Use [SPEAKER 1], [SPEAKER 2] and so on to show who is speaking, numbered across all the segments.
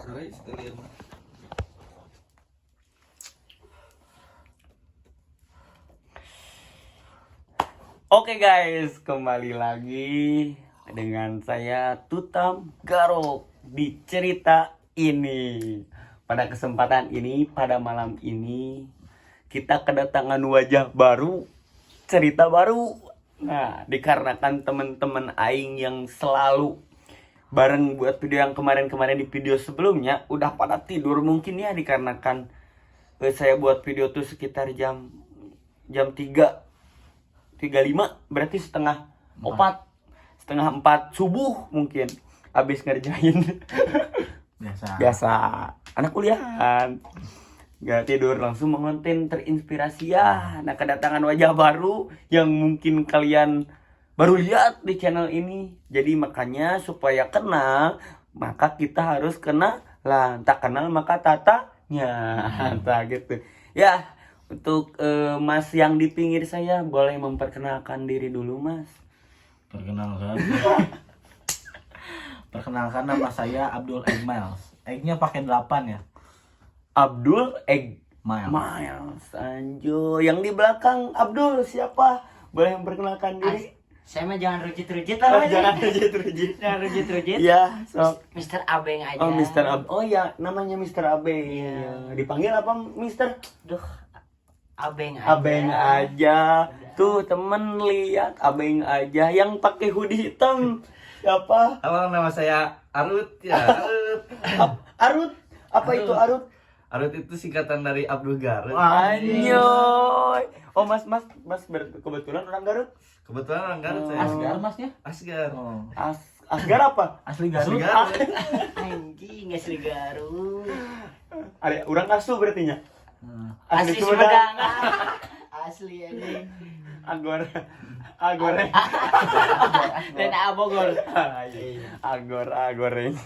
[SPEAKER 1] Oke guys, kembali lagi dengan saya Tutam Garok di cerita ini. Pada kesempatan ini, pada malam ini kita kedatangan wajah baru, cerita baru. Nah, dikarenakan teman-teman aing yang selalu bareng buat video yang kemarin-kemarin di video sebelumnya udah pada tidur mungkin ya, dikarenakan saya buat video tuh sekitar jam 3:35, berarti setengah 4 subuh mungkin habis ngerjain biasa anak kuliahan, nggak tidur langsung mengonten terinspirasi ya. Nah, kedatangan wajah baru yang mungkin kalian baru lihat di channel ini, jadi makanya supaya kenal maka kita harus kenal lah, tak kenal maka tatanya tak gitu ya. Untuk Mas yang di pinggir saya, boleh memperkenalkan diri dulu, Mas.
[SPEAKER 2] Perkenalkan nama saya Abdul Egmiles. Egg-nya pakai 8 ya.
[SPEAKER 1] Abdul Miles. Anjo, yang di belakang Abdul siapa? Boleh memperkenalkan diri?
[SPEAKER 3] Saya mah jangan rujit-rujit
[SPEAKER 1] Oh,
[SPEAKER 3] lah.
[SPEAKER 1] jangan rujit-rujit.
[SPEAKER 3] Jangan rujit-rujit.
[SPEAKER 1] Ya, so.
[SPEAKER 3] Mr. Abeng aja.
[SPEAKER 1] Oh, Mr. Ab. Oh ya, namanya Mr. Abeng.
[SPEAKER 3] Iya.
[SPEAKER 1] Dipanggil apa, Mr.?
[SPEAKER 3] Duh, Abeng aja.
[SPEAKER 1] Abeng aja. Tuh, temen lihat Abeng aja yang pakai hoodie hitam. Siapa?
[SPEAKER 4] Halo, nama saya Arut ya.
[SPEAKER 1] Arut. Apa itu Arut?
[SPEAKER 4] Arut itu singkatan dari Abdul Garut.
[SPEAKER 1] Anjoy. Oh, Mas kebetulan orang Garut?
[SPEAKER 4] Kebetulan orang Garut saya.
[SPEAKER 2] Asgar masnya?
[SPEAKER 4] Asgar.
[SPEAKER 2] Oh.
[SPEAKER 1] Asgar apa?
[SPEAKER 2] Asli
[SPEAKER 4] Asli
[SPEAKER 2] Garut.
[SPEAKER 4] Garut.
[SPEAKER 3] Anjing, asli Garut.
[SPEAKER 1] Ada orang Kasu berarti nya.
[SPEAKER 3] Asli
[SPEAKER 1] Sumedang.
[SPEAKER 3] Sumedang. Asli anjing.
[SPEAKER 1] Agor.
[SPEAKER 3] Dan Abogor.
[SPEAKER 1] Agoreng.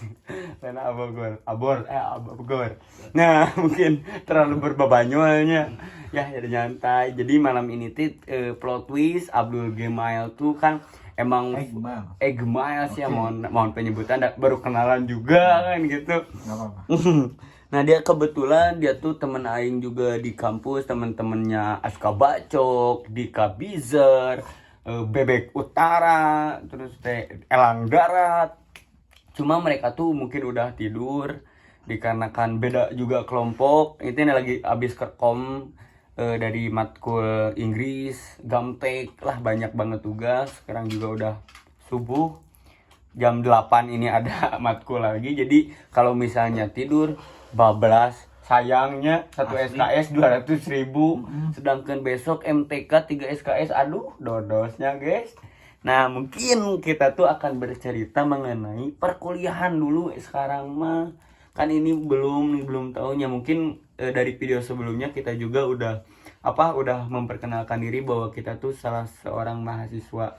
[SPEAKER 1] Dan Abogor. Nah, mungkin terlalu berbabanyolnya. Ya, jadi nyantai. Jadi malam ini plot twist Abdul Gmail tuh kan emang Egmiles ya, mohon penyebutan, baru kenalan juga kan gitu.
[SPEAKER 2] Enggak apa-apa.
[SPEAKER 1] Nah, dia kebetulan dia tuh temen aing juga di kampus, temen-temennya Aska Bacok, Dika Bizer, Bebek Utara, terus Elang Darat. Cuma mereka tuh mungkin udah tidur dikarenakan beda juga kelompok. Ini lagi abis kerkom dari matkul Inggris, Gamtek lah, banyak banget tugas. Sekarang juga udah subuh. Jam 8 ini ada matkul lagi. Jadi kalau misalnya tidur bablas, sayangnya 1 SKS 200.000, sedangkan besok MTK 3 SKS, aduh dodosnya guys. Nah, mungkin kita tuh akan bercerita mengenai perkuliahan dulu sekarang mah. Kan ini belum tahunnya, mungkin dari video sebelumnya kita juga udah memperkenalkan diri bahwa kita tuh salah seorang mahasiswa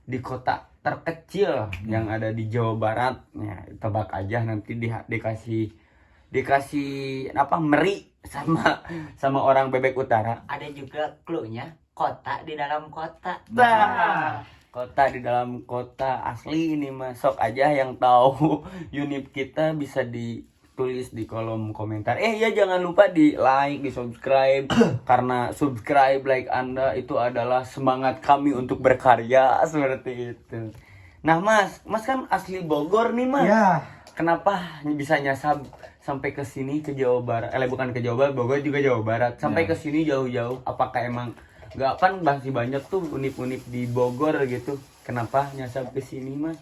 [SPEAKER 1] di kota terkecil yang ada di Jawa Barat. Ya, tebak aja nanti dikasih meri sama orang Bebek Utara.
[SPEAKER 3] Ada juga clue-nya, kota di dalam kota.
[SPEAKER 1] Nah, kota di dalam kota asli ini mah. Sok aja yang tahu unit kita bisa ditulis di kolom komentar. Ya, jangan lupa di like, di subscribe karena subscribe, like Anda itu adalah semangat kami untuk berkarya, seperti itu. Nah, Mas kan asli Bogor nih, Mas.
[SPEAKER 2] Ya.
[SPEAKER 1] Kenapa bisa nyasar sampai ke sini, ke Jawa Barat? Bukan ke Jawa Barat, Bogor juga Jawa Barat. Sampai ke sini jauh-jauh. Apakah emang nggak, kan masih banyak tuh unip-unip di Bogor gitu. Kenapa nyasar ke sini, Mas?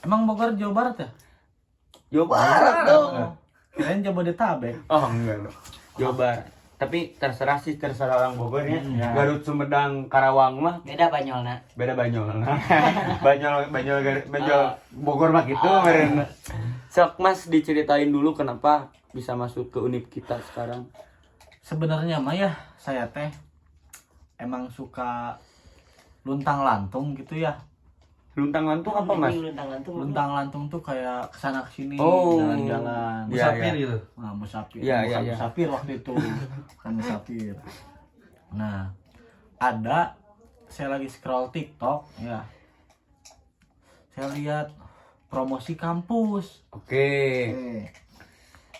[SPEAKER 2] Emang Bogor Jawa Barat ya?
[SPEAKER 1] Jawa Barat dong.
[SPEAKER 2] Kirain Jabodetabek.
[SPEAKER 1] Oh, enggak dong. Jawa Barat. Tapi terserah orang Bogor ya. Garut, Sumedang, Karawang mah
[SPEAKER 3] Beda Banyolna.
[SPEAKER 1] beda Banyol. Banyol Bogor mah gitu meren. Sok, Mas, diceritain dulu kenapa bisa masuk ke univ kita sekarang.
[SPEAKER 2] Sebenarnya mah ya, saya teh emang suka luntang-lantung gitu ya.
[SPEAKER 1] Luntang-lantung apa, Mas?
[SPEAKER 2] Luntang-lantung tuh kayak kesana kesini,
[SPEAKER 1] Oh.
[SPEAKER 2] jalan-jalan.
[SPEAKER 4] Musafir gitu.
[SPEAKER 2] Nah, musafir.
[SPEAKER 1] Iya,
[SPEAKER 2] Bukan
[SPEAKER 1] iya.
[SPEAKER 2] musafir waktu itu. Bukan musafir. Nah, saya lagi scroll TikTok ya. Saya lihat promosi kampus.
[SPEAKER 1] Oke.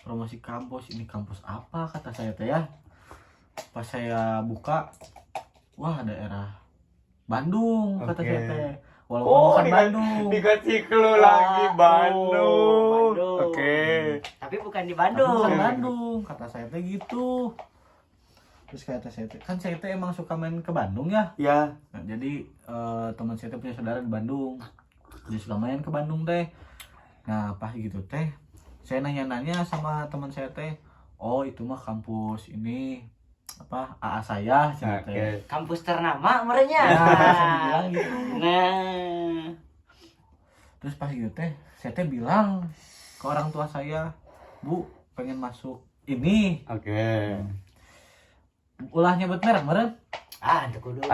[SPEAKER 2] promosi kampus. Ini kampus apa kata saya teh ya. Pas saya buka, wah daerah Bandung kata
[SPEAKER 1] Oke.
[SPEAKER 2] saya teh. Walaupun bukan Bandung.
[SPEAKER 1] Dikasih clue lagi Bandung.
[SPEAKER 3] Bandung.
[SPEAKER 1] Oke.
[SPEAKER 3] Tapi bukan di
[SPEAKER 2] Tapi
[SPEAKER 3] Bandung.
[SPEAKER 2] bukan Bandung kata saya teh gitu. Terus kata saya teh, kan saya teh emang suka main ke Bandung ya.
[SPEAKER 1] Ya.
[SPEAKER 2] Nah, jadi teman saya teh punya saudara di Bandung. Dia suka main ke Bandung teh. Nah pas gitu teh, saya nanya-nanya sama teman saya teh, oh itu mah kampus ini apa AA saya cina teh.
[SPEAKER 1] Oke.
[SPEAKER 3] Kampus ternama merenya.
[SPEAKER 2] Ya, saya bilang gitu.
[SPEAKER 3] Nah,
[SPEAKER 2] Terus pas gitu teh, saya teh bilang ke orang tua saya, Bu pengen masuk ini.
[SPEAKER 1] Oke.
[SPEAKER 2] Ulah nyebut merek meren.
[SPEAKER 3] itu kudu.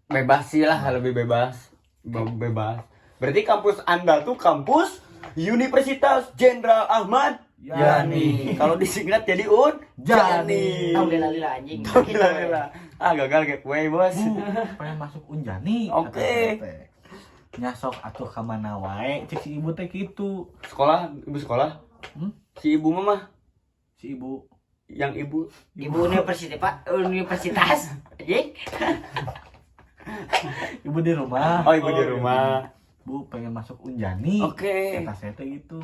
[SPEAKER 1] Bebas sih lah, lebih bebas. Bebas. Berarti kampus Anda tuh kampus Universitas Jenderal Ahmad Yani. Kalau disingkat jadi Jani.
[SPEAKER 3] Tahu lila anjing.
[SPEAKER 1] Lila. Gagal kayak kue, Bos.
[SPEAKER 2] Bu pengen masuk Unjani.
[SPEAKER 1] Oke.
[SPEAKER 2] kata saya teh. Nyasok atuh ka mana wae, cek si ibu teh gitu.
[SPEAKER 1] Sekolah, ibu sekolah. Si ibu mah
[SPEAKER 2] Si ibu
[SPEAKER 1] yang ibu.
[SPEAKER 3] Ibu universitas, Pak. Universitas. Anjing.
[SPEAKER 2] ibu di rumah.
[SPEAKER 1] Oh, ibu di rumah.
[SPEAKER 2] Bu pengen masuk Unjani.
[SPEAKER 1] Oke.
[SPEAKER 2] Kata saya teh gitu.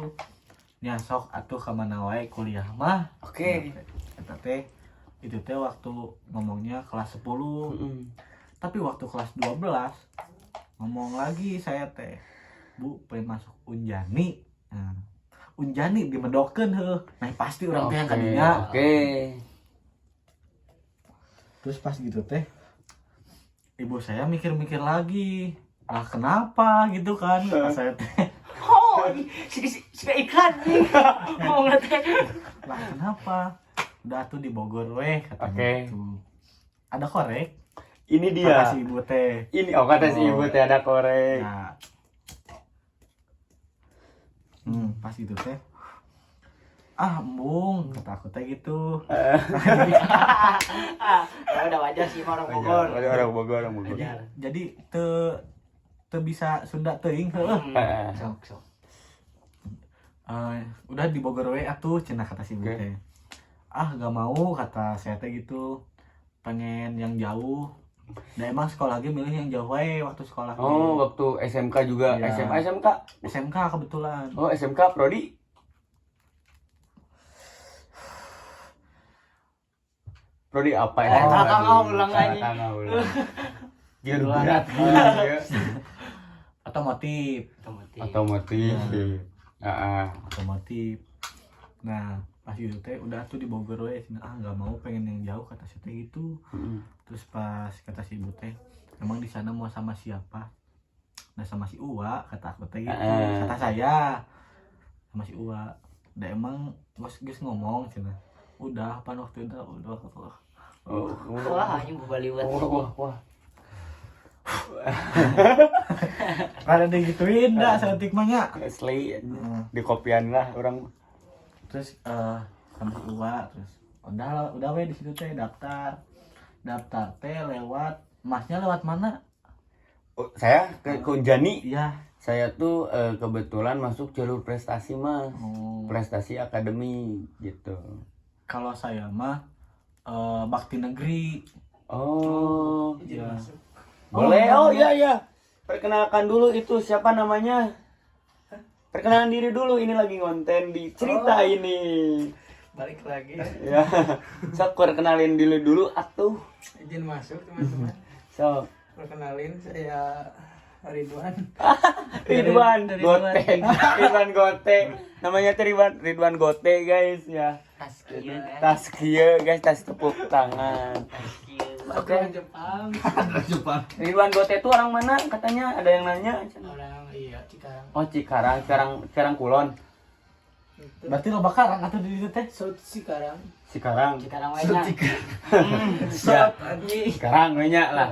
[SPEAKER 2] Nyasok atuh ka mana wae kuliah mah.
[SPEAKER 1] Oke.
[SPEAKER 2] Kata teh itu teh waktu ngomongnya kelas 10. Tapi waktu kelas 12 ngomong lagi saya teh, Bu pengen masuk Unjani. Nah, Unjani dimedokeun heuh. Nah pasti orang teh yang kadinya.
[SPEAKER 1] Oke.
[SPEAKER 2] Terus pas gitu teh ibu saya mikir-mikir lagi. Lah kenapa gitu kan? Kata saya teh.
[SPEAKER 3] Oh, si iklan nih. Mau ngeteh.
[SPEAKER 2] Lah kenapa? Udah tuh di Bogor weh katanya
[SPEAKER 1] Oke.
[SPEAKER 2] gitu. Ada korek?
[SPEAKER 1] Ini
[SPEAKER 2] Kata
[SPEAKER 1] dia.
[SPEAKER 2] si ibu teh.
[SPEAKER 1] Ini kata si ibu teh ada korek.
[SPEAKER 2] Nah. Pas gitu teh. Ah, Embung, kata aku teh gitu.
[SPEAKER 3] Ya udah wajar sih orang Bogor.
[SPEAKER 1] Orang Bogor.
[SPEAKER 3] Wajar.
[SPEAKER 2] Jadi teu bisa Sunda teuing heueuh.
[SPEAKER 3] Sok.
[SPEAKER 2] Udah di Bogor we atuh cenah kata si ibu
[SPEAKER 1] Oke.
[SPEAKER 2] teh. Ah, gak mau kata saya teh gitu. Pengen yang jauh. Dan emang sekolah lagi milih yang jauh we waktu sekolah.
[SPEAKER 1] Oh, waktu SMK juga.
[SPEAKER 2] Iya.
[SPEAKER 1] SMA SMK.
[SPEAKER 2] SMK kebetulan.
[SPEAKER 1] Oh, SMK prodi. Prodi apa ya?
[SPEAKER 3] Kakak ulang aja.
[SPEAKER 1] Jujur
[SPEAKER 2] Ulang.
[SPEAKER 1] berat.
[SPEAKER 2] Otomotif.
[SPEAKER 1] Otomotif.
[SPEAKER 2] Otomotif. Nah, pas gitu teh udah tuh di Bogor we cenah, ah nggak mau pengen yang jauh kata si teh gitu. Terus pas kata si ibu teh, emang di sana mau sama siapa? Nah sama si Uwa kata aku teh gitu. Kata saya sama si Uwa. Udah emang geus ngomong cenah. Udah apa waktu itu udah.
[SPEAKER 3] Wah, anjing baliwat.
[SPEAKER 1] Wah.
[SPEAKER 2] Kada digituin dah saeutik mah nya.
[SPEAKER 1] Asli di kopian lah orang.
[SPEAKER 2] Terus sama si Uwa terus udah we di situ teh daftar teh lewat masnya lewat mana?
[SPEAKER 1] Oh, saya ke Unjani.
[SPEAKER 2] Iya.
[SPEAKER 1] Saya tuh kebetulan masuk jalur prestasi, Mas.
[SPEAKER 2] Oh,
[SPEAKER 1] Prestasi akademi gitu.
[SPEAKER 2] kalau saya mah bakti negeri.
[SPEAKER 1] Oh,
[SPEAKER 2] Iya.
[SPEAKER 1] boleh. Oh iya. Perkenalkan dulu itu siapa namanya? Perkenalan diri dulu, ini lagi ngonten di cerita ini.
[SPEAKER 5] Balik lagi,
[SPEAKER 1] Ya. Sok perkenalin dulu atuh.
[SPEAKER 5] izin masuk teman-teman.
[SPEAKER 1] Sok.
[SPEAKER 5] Perkenalin, saya Ridwan.
[SPEAKER 1] Ridwan Gote. Ridwan Gote. Namanya teh Ridwan Gote, guys ya.
[SPEAKER 3] Tas kieu kan.
[SPEAKER 1] Tas kieu, guys, tas tepuk tangan.
[SPEAKER 3] Tas kieu.
[SPEAKER 5] Orang Jepang.
[SPEAKER 4] Jepang.
[SPEAKER 1] Ridwan Gote itu orang mana? Katanya ada yang nanya.
[SPEAKER 5] Orang iya Cikarang.
[SPEAKER 1] Oh, Cikarang Kulon.
[SPEAKER 2] Berarti lo bakarang atau di situ teh?
[SPEAKER 5] South Cikarang.
[SPEAKER 1] Cikarang.
[SPEAKER 3] Sekarang wanya.
[SPEAKER 1] Ya, sekarang nanya lah.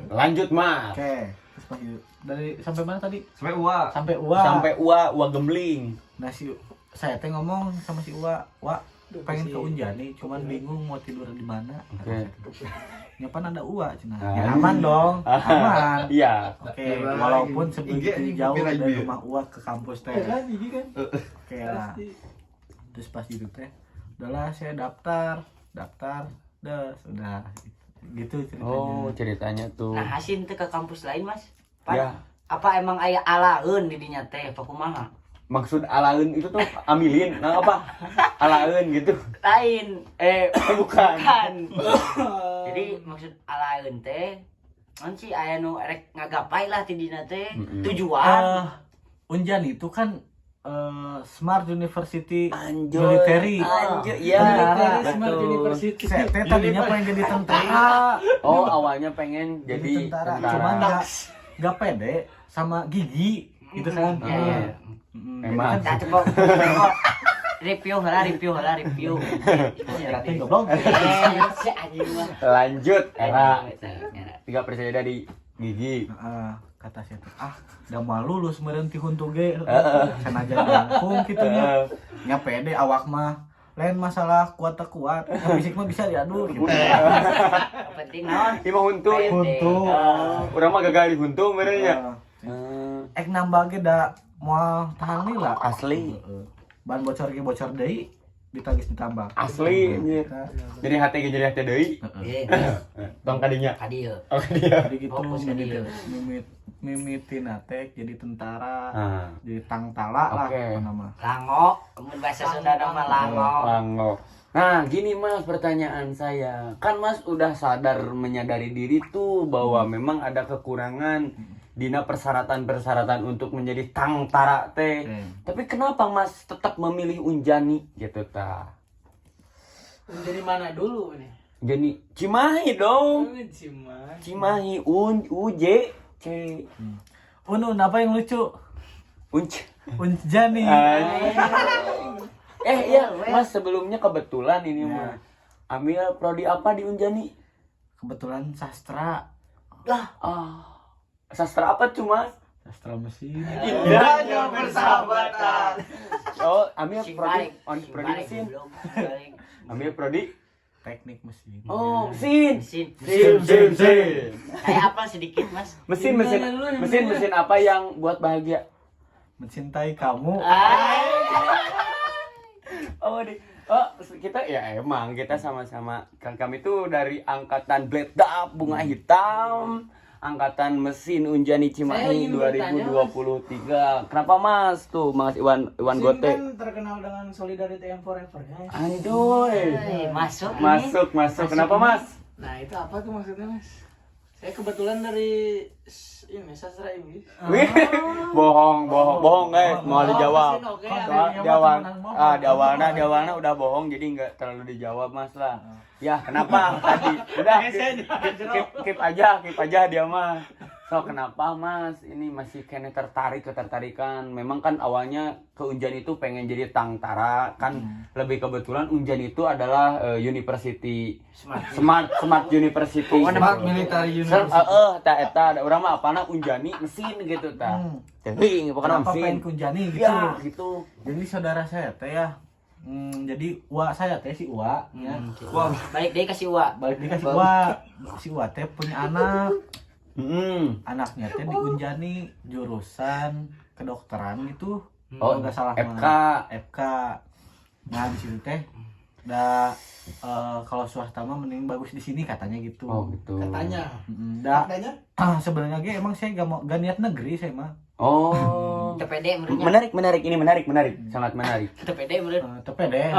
[SPEAKER 1] Lanjut, Mas.
[SPEAKER 2] Oke. Terus pas gitu. Dari sampai mana tadi?
[SPEAKER 4] Sampai Uwa.
[SPEAKER 2] Sampai Uwa.
[SPEAKER 1] Sampai Ua Gembling.
[SPEAKER 2] Nah si saya teh ngomong sama si Uwa,
[SPEAKER 5] Duh,
[SPEAKER 2] pengen
[SPEAKER 5] si-
[SPEAKER 2] ke Unjani, cuman bingung mau tidur di mana.
[SPEAKER 1] Oke.
[SPEAKER 2] Nyapan ada Uwa cenah.
[SPEAKER 1] Ah.
[SPEAKER 2] Ya aman dong. Aman.
[SPEAKER 1] Iya.
[SPEAKER 2] Oke,
[SPEAKER 4] Nah,
[SPEAKER 2] walaupun
[SPEAKER 4] IG
[SPEAKER 2] sebegitu
[SPEAKER 4] ini
[SPEAKER 2] jauh
[SPEAKER 4] copyright
[SPEAKER 2] dari
[SPEAKER 4] dia.
[SPEAKER 2] rumah Uwa ke kampus teh.
[SPEAKER 5] Ya kan, ini kan.
[SPEAKER 2] Oke lah. Terus pas gitu teh, udahlah saya daftar dah sudah gitu ceritanya.
[SPEAKER 1] Oh, ceritanya tuh.
[SPEAKER 3] Nah hasil teh ke kampus lain mas.
[SPEAKER 1] Ya.
[SPEAKER 3] Apa emang aya alaeun di dinya teh apa kumaha?
[SPEAKER 1] Maksud alaeun itu tuh amilin, nah apa? Alaeun gitu.
[SPEAKER 3] Lain.
[SPEAKER 1] Bukan.
[SPEAKER 3] Bukan. Jadi maksud alaeun teh kan sih aya nu rek ngagapai lah ti dina teh tujuan.
[SPEAKER 2] Unjan itu kan Smart University
[SPEAKER 1] Anjoy.
[SPEAKER 2] Military.
[SPEAKER 1] Anjoy, ya.
[SPEAKER 5] Military Smart
[SPEAKER 1] Betul.
[SPEAKER 5] University.
[SPEAKER 2] Saya teh tadinya pengen jadi tentara.
[SPEAKER 1] Oh, awalnya pengen jadi tentara.
[SPEAKER 2] Cuman nggak pede sama gigi gitu kan.
[SPEAKER 3] Iya.
[SPEAKER 1] Emang.
[SPEAKER 3] Nah, coba review.
[SPEAKER 2] Berarti goblok.
[SPEAKER 3] Si anjing mah.
[SPEAKER 1] Lanjut, era.
[SPEAKER 3] Era.
[SPEAKER 1] Tiga percaya dari gigi.
[SPEAKER 2] Kata saya tuh udah mau lulus meureun ti huntu ge sanajan jangkung kitunya nya pede awak mah lain masalah kuat tak kuat fisik mah bisa diadu gitu.
[SPEAKER 3] Penting naon?
[SPEAKER 1] Ima huntu.
[SPEAKER 2] Huntu.
[SPEAKER 1] Urang mah gagal di huntu benernya.
[SPEAKER 2] Ek nambah ge da moal tahan lila
[SPEAKER 1] Asli.
[SPEAKER 2] ban bocor ge bocor deui ditagis ditambah
[SPEAKER 1] Asli anjir. Jadi hati ge jadi hati deui. Tong kadinya.
[SPEAKER 3] Ka dieu.
[SPEAKER 1] Oh dia.
[SPEAKER 2] jadi gitu
[SPEAKER 3] Fokus ke dia.
[SPEAKER 2] mimitin atek jadi tentara
[SPEAKER 1] Ah.
[SPEAKER 2] jadi tangtala lah
[SPEAKER 1] Oke.
[SPEAKER 2] apa nama
[SPEAKER 3] Lango, mun bahasa Sunda nama lango.
[SPEAKER 1] Lango. Nah, gini Mas, pertanyaan saya. Kan Mas udah sadar menyadari diri tuh bahwa memang ada kekurangan dina persyaratan-persyaratan untuk menjadi tangtara teh. Tapi kenapa Mas tetap memilih Unjani gitu ta?
[SPEAKER 5] Jadi mana dulu nih?
[SPEAKER 1] Jadi Cimahi dong.
[SPEAKER 5] Cimahi.
[SPEAKER 1] Cimahi UJ C
[SPEAKER 2] Unun apa yang lucu
[SPEAKER 1] Unc.
[SPEAKER 2] Unjani
[SPEAKER 1] Iya Mas, sebelumnya kebetulan ini mah ambil prodi apa di Unjani?
[SPEAKER 2] kebetulan sastra
[SPEAKER 1] Sastra apa cuma?
[SPEAKER 2] sastra mesin
[SPEAKER 1] Indahnya persahabatan. Oh, ambil prodi prodi mesin. Ambil prodi
[SPEAKER 2] teknik mesin
[SPEAKER 1] oh mesin.
[SPEAKER 3] Mesin.
[SPEAKER 1] Mesin.
[SPEAKER 3] Kayak apa sedikit mas?
[SPEAKER 1] Mesin apa yang buat bahagia?
[SPEAKER 2] mencintai kamu
[SPEAKER 1] Kita ya emang kita sama-sama kan kami tuh dari angkatan Blade Up Bunga Hitam, angkatan mesin Unjani
[SPEAKER 5] Saya
[SPEAKER 1] Cimahi
[SPEAKER 5] ingin bertanya,
[SPEAKER 1] 2023. Kenapa Mas tuh Mas Iwan
[SPEAKER 5] Mesin
[SPEAKER 1] Gote?
[SPEAKER 5] kan terkenal dengan solidarity and forever ya.
[SPEAKER 1] Anjoy.
[SPEAKER 3] Masuk ini.
[SPEAKER 1] Masuk. Kenapa Mas?
[SPEAKER 5] Nah itu apa tuh maksudnya mas? Saya kebetulan dari ini sastra Inggris.
[SPEAKER 1] Wih, bohong guys, mau dijawab.
[SPEAKER 5] Mesin oke,
[SPEAKER 1] Di awalnya udah bohong jadi nggak terlalu dijawab Mas lah. Ya kenapa tadi? Udah keep aja dia mah. So kenapa Mas ini masih kene ketertarikan? Memang kan awalnya ke Unjan itu pengen jadi tangtara kan lebih kebetulan Unjan itu adalah university smart university.
[SPEAKER 4] Smart military university.
[SPEAKER 1] Eta urang mah apana Unjani mesin gitu ta. Teuing pokona
[SPEAKER 2] kenapa pengen
[SPEAKER 1] mesin.
[SPEAKER 2] kunjani gitu
[SPEAKER 1] Ya gitu.
[SPEAKER 2] jadi saudara saya teh ya jadi Uwa saya teh si Uwa ya
[SPEAKER 4] Wah,
[SPEAKER 3] Balik deh kasih uang.
[SPEAKER 2] balik dikasih Uwa si Uwa teh punya anak anaknya teh di Unjani jurusan kedokteran gitu
[SPEAKER 1] Oh,
[SPEAKER 2] nggak salah
[SPEAKER 1] FK.
[SPEAKER 2] FK nah di situ teh kalau swasta mah mending bagus di sini katanya gitu
[SPEAKER 1] Oh gitu.
[SPEAKER 5] Katanya.
[SPEAKER 2] Da,
[SPEAKER 5] Katanya.
[SPEAKER 2] sebenarnya ge emang saya gak niat negeri saya mah
[SPEAKER 1] Oh.
[SPEAKER 3] Tepede menurutnya.
[SPEAKER 1] Menarik, ini menarik, sangat menarik.
[SPEAKER 3] Tepede menurut.
[SPEAKER 2] tapi deh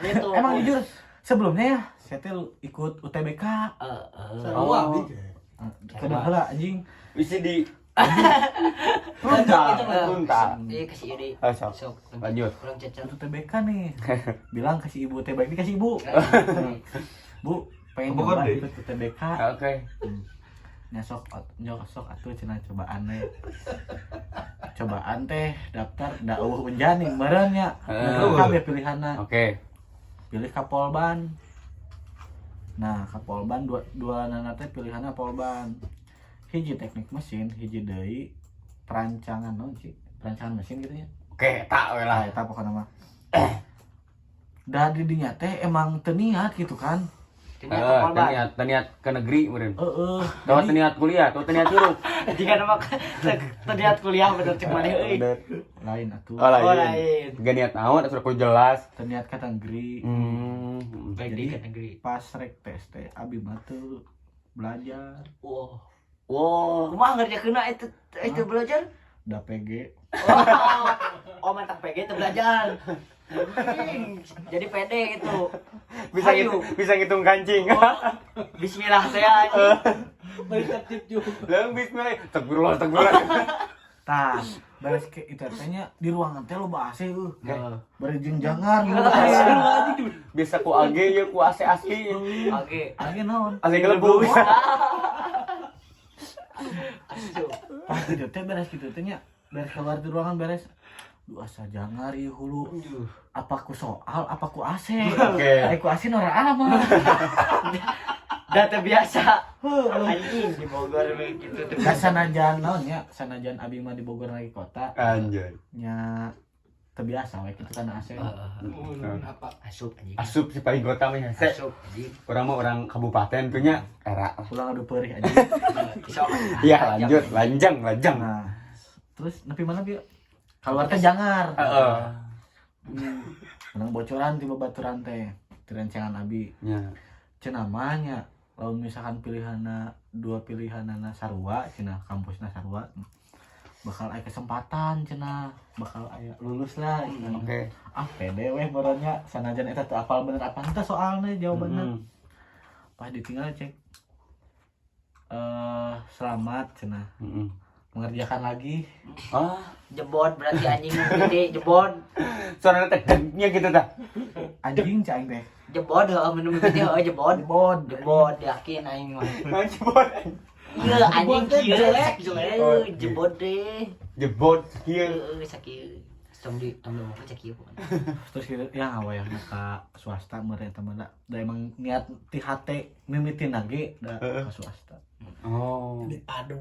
[SPEAKER 3] Gitu.
[SPEAKER 2] emang jujur sebelumnya ya saya tuh ikut UTBK
[SPEAKER 1] Oh.
[SPEAKER 2] kedua heula anjing
[SPEAKER 1] Bisa di
[SPEAKER 3] Tunta.
[SPEAKER 1] tunta.
[SPEAKER 3] Iya kasih ide.
[SPEAKER 1] Sok.
[SPEAKER 3] Sok.
[SPEAKER 1] Lanjut.
[SPEAKER 3] Kurang cecil.
[SPEAKER 2] ikut UTBK nih bilang kasih ibu UTBK dikasih ibu bu pengen
[SPEAKER 4] Bukan
[SPEAKER 2] coba
[SPEAKER 4] deh.
[SPEAKER 2] ikut UTBK
[SPEAKER 1] Oke.
[SPEAKER 2] nyosok atuh cenah cobaan teh cobaan teh daftar da Unjani meureun nya kabeh pilihanna
[SPEAKER 1] Oke.
[SPEAKER 2] pilih Kapolban nah Kapolban dua nana teh pilihannya Polban hiji teknik mesin hiji deui perancangan perancangan mesin gitu ya
[SPEAKER 1] Oke, tak we lah.
[SPEAKER 2] eta pokokna mah da di dinya teh emang teu niat gitu kan
[SPEAKER 3] Teniat kapal ban.
[SPEAKER 1] Teniat ke negeri meureun.
[SPEAKER 2] Heeh.
[SPEAKER 1] Tawa teniat kuliah, tawa teniat hirup.
[SPEAKER 3] Jika nama teniat kuliah bener cek mana euy.
[SPEAKER 2] Lain atuh.
[SPEAKER 1] Oh lain.
[SPEAKER 3] lain.
[SPEAKER 1] Gak niat naon asup ku jelas.
[SPEAKER 2] Terniat ka negeri.
[SPEAKER 3] Baik
[SPEAKER 2] Jadi,
[SPEAKER 3] di negeri.
[SPEAKER 2] pas rek tes teh abi mah teu belajar.
[SPEAKER 3] Wow.
[SPEAKER 1] Wow.
[SPEAKER 3] Kumaha ngerjakeunna itu belajar?
[SPEAKER 2] Udah PG.
[SPEAKER 3] Oh mantap PG itu belajar. Jadi pede gitu.
[SPEAKER 1] Bisa ngitung kancing.
[SPEAKER 3] Bismillah saya anjing.
[SPEAKER 5] Balik tertib juga.
[SPEAKER 1] Lah bismillah. Astagfirullah.
[SPEAKER 2] Tah, beres ke itu artinya di ruangan teh loba AC
[SPEAKER 1] Heeh.
[SPEAKER 2] bari jeung jangar.
[SPEAKER 1] Bisa ku AG ya ku AC asli.
[SPEAKER 3] Oke.
[SPEAKER 2] Age naon?
[SPEAKER 1] AC gelebu.
[SPEAKER 3] Asup.
[SPEAKER 2] Pas itu teh beres kitu teh nya, beres keluar di ruangan beres. Duh asa jangar ieu hulu. Apa ku soal, apa ku AC?
[SPEAKER 1] Oke.
[SPEAKER 2] Ai ku AC nora aman.
[SPEAKER 3] Data biasa. Anjing di Bogor gitu tuh.
[SPEAKER 2] Da sanajan naon nya, sanajan abi mah di Bogor lagi kota.
[SPEAKER 1] Anjay.
[SPEAKER 2] Nya terbiasa we kitu kana AC.
[SPEAKER 5] Apa?
[SPEAKER 3] Asup anjing.
[SPEAKER 1] Asup si paling kota mah nya.
[SPEAKER 3] Asup anjing.
[SPEAKER 1] Urang mah orang kabupaten tuh nya era.
[SPEAKER 2] Pulang adu peurih aja.
[SPEAKER 3] Sok.
[SPEAKER 1] Iya, lanjut, lanjang.
[SPEAKER 2] Nah, terus nepi mana bi? Keluar teh jangar.
[SPEAKER 1] Heeh.
[SPEAKER 2] Menang bocoran di babaturan teh. Direncangan abi.
[SPEAKER 1] Nya.
[SPEAKER 2] Cenah mah nya lamun misalkan pilihanna dua pilihanana sarua cenah kampusna sarua bakal aya kesempatan cenah bakal aya lulus lah cenah.
[SPEAKER 1] Oke.
[SPEAKER 2] Pede weh barunya sanajan eta teu apal bener apa teh soalna jawabanna. Pas ditinggal cek selamat cenah mengerjakan lagi.
[SPEAKER 1] Ah,
[SPEAKER 3] Jebot berarti anjing gede jebot.
[SPEAKER 1] suaranya teh degnya gitu tah.
[SPEAKER 2] Anjing cai teh.
[SPEAKER 3] Jebot heuh minum gede heuh jebot. Jebot yakin aing mah.
[SPEAKER 1] Jebot.
[SPEAKER 3] Iya anjing kieu jebot deh.
[SPEAKER 1] Jebot kieu.
[SPEAKER 3] Heeh sakieu. Tong mau cek kieu pokona.
[SPEAKER 2] Terus gitu ya ngawayahna ka swasta meureun eta mah da emang niat ti hate mimitin lagi da ka swasta.
[SPEAKER 1] Oh.
[SPEAKER 5] Aduh.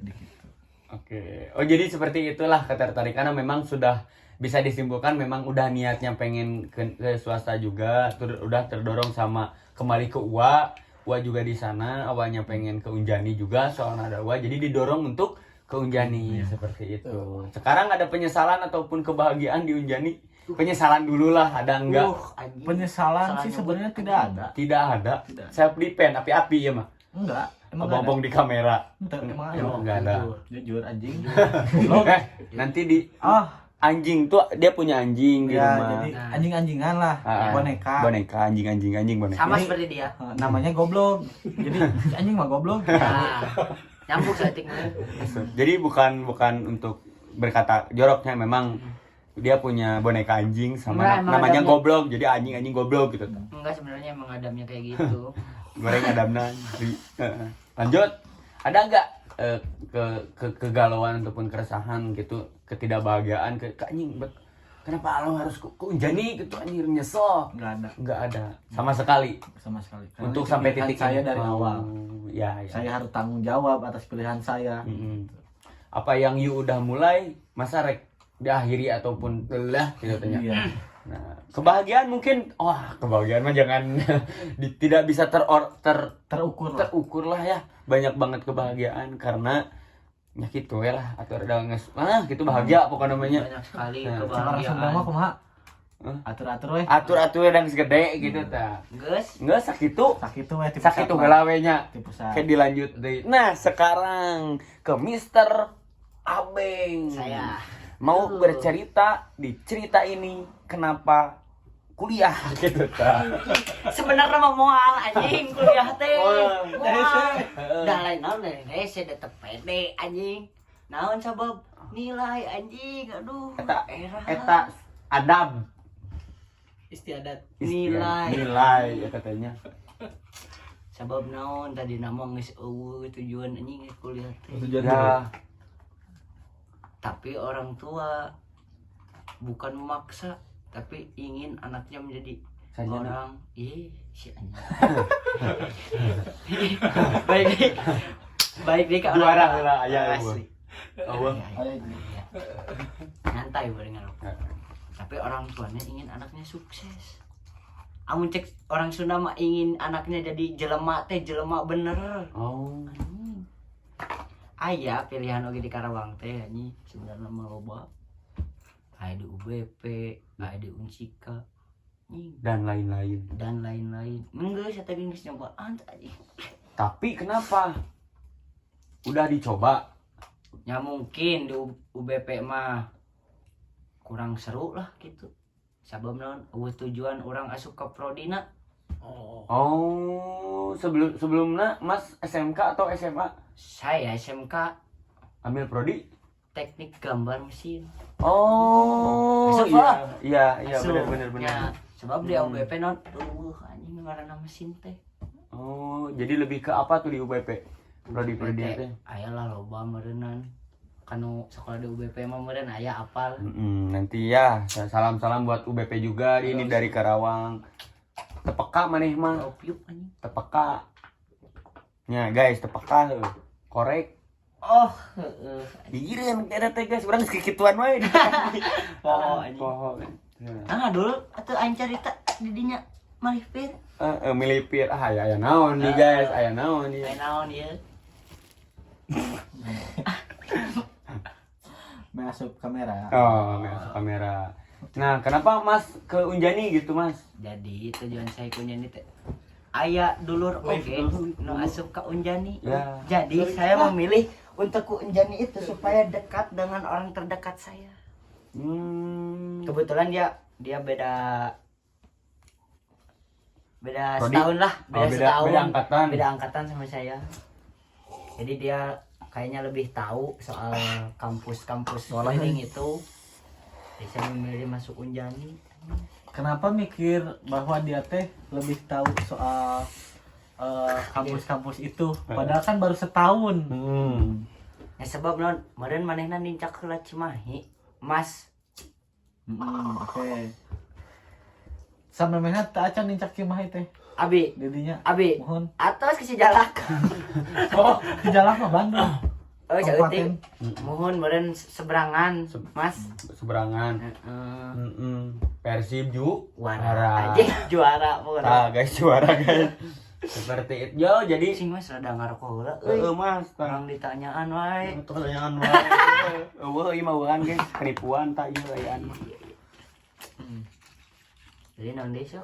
[SPEAKER 2] Jadi gitu.
[SPEAKER 1] Oke. Oh, jadi seperti itulah ketertarikannya memang sudah bisa disimpulkan memang udah niatnya pengen ke swasta juga, udah terdorong sama kembali ke UA. UA juga di sana awalnya pengen ke Unjani juga soalnya ada UA, jadi didorong untuk ke Unjani seperti itu. Sekarang ada penyesalan ataupun kebahagiaan di Unjani? Penyesalan dulu lah, ada enggak?
[SPEAKER 3] Anjing.
[SPEAKER 2] Penyesalan sih sebenarnya tidak ada.
[SPEAKER 1] Tidak ada. Self depend, api-api ya mah.
[SPEAKER 2] Enggak. Emang
[SPEAKER 1] Ngomong di kamera.
[SPEAKER 2] Emang
[SPEAKER 1] Enggak ada.
[SPEAKER 2] Jujur anjing.
[SPEAKER 1] Nanti di
[SPEAKER 2] Ah,
[SPEAKER 1] anjing tuh dia punya anjing di
[SPEAKER 2] ya
[SPEAKER 1] rumah.
[SPEAKER 2] jadi anjing-anjingan lah, boneka.
[SPEAKER 1] Anjing boneka.
[SPEAKER 3] Sama seperti dia.
[SPEAKER 2] Namanya goblok. Jadi si anjing mah goblok.
[SPEAKER 3] Nah, nyambung setiknya.
[SPEAKER 1] Jadi bukan untuk berkata joroknya, memang dia punya boneka anjing sama
[SPEAKER 3] Enggak, emang
[SPEAKER 1] namanya
[SPEAKER 3] adanya.
[SPEAKER 1] goblok, jadi anjing goblok gitu.
[SPEAKER 3] Enggak sebenarnya emang adamnya kayak gitu.
[SPEAKER 1] Goreng adamna. Lanjut. Ada enggak kegalauan ataupun keresahan gitu, ketidakbahagiaan ke anjing kenapa lo harus ke Unjani gitu anjir, nyesel? Enggak ada sama sekali. Karena untuk sampai titik
[SPEAKER 2] saya dari awal.
[SPEAKER 1] Ya.
[SPEAKER 2] Saya harus tanggung jawab atas pilihan saya.
[SPEAKER 1] Apa yang you udah mulai masa rek diakhiri ataupun lelah gitu tanya.
[SPEAKER 2] Iya.
[SPEAKER 1] Nah, kebahagiaan mungkin kebahagiaan mah jangan tidak bisa terukur lah ya. Banyak banget kebahagiaan karena ya gitu ya lah, atau ada gitu bahagia pokoknya namanya.
[SPEAKER 3] Banyak sekali
[SPEAKER 2] Sekarang Sunda mah kumaha? Atur-atur we.
[SPEAKER 1] Atur-atur yang segede gitu ta. Geus sakitu.
[SPEAKER 2] Sakitu we tipe
[SPEAKER 1] Sakitu gelawe nya.
[SPEAKER 2] tipe sa.
[SPEAKER 1] Kayak dilanjut deui. Nah, sekarang ke Mr. Abeng.
[SPEAKER 3] Saya
[SPEAKER 1] Mau bercerita di cerita ini kenapa kuliah gitu ta.
[SPEAKER 3] sebenarnya mah moal anjing kuliah teh. Moal. Dah lain naon dari rese tetep pede anjing. Naon sabab nilai anjing, aduh.
[SPEAKER 1] Eta adab.
[SPEAKER 5] Istiadat.
[SPEAKER 1] Nilai ya katanya.
[SPEAKER 3] Sabab naon tadi nama geus eueuh tujuan anjing kuliah teh.
[SPEAKER 1] Ya.
[SPEAKER 3] Tapi orang tua bukan memaksa, tapi ingin anaknya menjadi orang si anjing. baik deh ke
[SPEAKER 1] Juara lah aya
[SPEAKER 3] asli.
[SPEAKER 1] Allah.
[SPEAKER 3] Nyantai barengan. Tapi orang tuanya ingin anaknya sukses. Amun cek orang Sunda mah ingin anaknya jadi jelema teh jelema bener.
[SPEAKER 1] Oh.
[SPEAKER 3] Aya pilihan oge di Karawang teh anjing sebenarnya mah loba. Aya di UBP, aya di Unsika, anjing
[SPEAKER 1] Dan lain-lain.
[SPEAKER 3] dan lain-lain. Enggak saya tadi geus nyobaan anjing.
[SPEAKER 1] Tapi kenapa? Udah dicoba.
[SPEAKER 3] Ya mungkin di UBP mah kurang seru lah gitu. Sabab naon tujuan orang asup ke prodina.
[SPEAKER 1] Oh, sebelumnya Mas SMK atau SMA
[SPEAKER 3] Saya SMK
[SPEAKER 1] ambil prodi?
[SPEAKER 3] teknik gambar mesin.
[SPEAKER 1] Oh,
[SPEAKER 3] Asup
[SPEAKER 1] iya,
[SPEAKER 3] lah.
[SPEAKER 1] iya,
[SPEAKER 3] Asup.
[SPEAKER 1] benar.
[SPEAKER 3] Ya, sebab di UBP non, anjing ngaranna mesin teh.
[SPEAKER 1] Oh, jadi lebih ke apa tuh di UBP? Prodi-prodi teh.
[SPEAKER 3] Ayalah loba meureunnan. Kanu sekolah di UBP mah meureun aya apal.
[SPEAKER 1] Nanti ya, salam-salam buat UBP juga ini dari Karawang. Tepeka maneh mah,
[SPEAKER 3] Opiuk anjing.
[SPEAKER 1] tepeka. Ya guys, tepeka heuh. Korek.
[SPEAKER 3] Oh, heeh.
[SPEAKER 1] Diireun kada teh guys, urang sakituan wae.
[SPEAKER 3] Poho anjing.
[SPEAKER 1] Poho.
[SPEAKER 3] Ah, dulu atuh aing carita di dinya malih pir.
[SPEAKER 1] Milipir aya naon nih guys, aya naon nih.
[SPEAKER 3] Aya naon ieu?
[SPEAKER 2] Masuk kamera.
[SPEAKER 1] Oh, masuk kamera. Nah, kenapa Mas ke Unjani gitu, Mas?
[SPEAKER 3] Jadi tujuan saya ke Unjani teh aya dulur oge nu asup ka Unjani.
[SPEAKER 1] Ya.
[SPEAKER 3] Jadi saya memilih untuk ke Unjani itu supaya dekat dengan orang terdekat saya. Kebetulan dia beda
[SPEAKER 1] Prodi?
[SPEAKER 3] setahun lah,
[SPEAKER 1] Oh, beda angkatan.
[SPEAKER 3] Beda angkatan sama saya. Jadi dia kayaknya lebih tahu soal kampus-kampus lain itu. Jadi saya memilih masuk Unjani.
[SPEAKER 2] Kenapa mikir bahwa dia teh lebih tahu soal kampus-kampus itu? Padahal kan baru setahun.
[SPEAKER 3] Ya sebab non, kemarin manehna nincak heula Cimahi, Mas.
[SPEAKER 2] Oke. Sampai mana tak acan nincak Cimahi teh?
[SPEAKER 3] Abi,
[SPEAKER 2] Didinya.
[SPEAKER 3] Abi,
[SPEAKER 2] Mohon.
[SPEAKER 3] atas ke Cijalak.
[SPEAKER 2] Oh, di jalan mah Bandung.
[SPEAKER 3] Oh,
[SPEAKER 2] Kabupaten.
[SPEAKER 3] jauh mohon meureun seberangan, Mas.
[SPEAKER 1] Seberangan. Persib
[SPEAKER 3] Juara aja juara pokoknya.
[SPEAKER 1] Nah, guys, juara guys. Seperti itu. Yo, jadi
[SPEAKER 3] Sing Mas rada ngarokok heula
[SPEAKER 1] Mas,
[SPEAKER 3] orang ditanyaan wae.
[SPEAKER 1] pertanyaan wae. Eueuh ieu mah eueuhan guys, penipuan tak ieu layaan.
[SPEAKER 3] Jadi naon deui sok?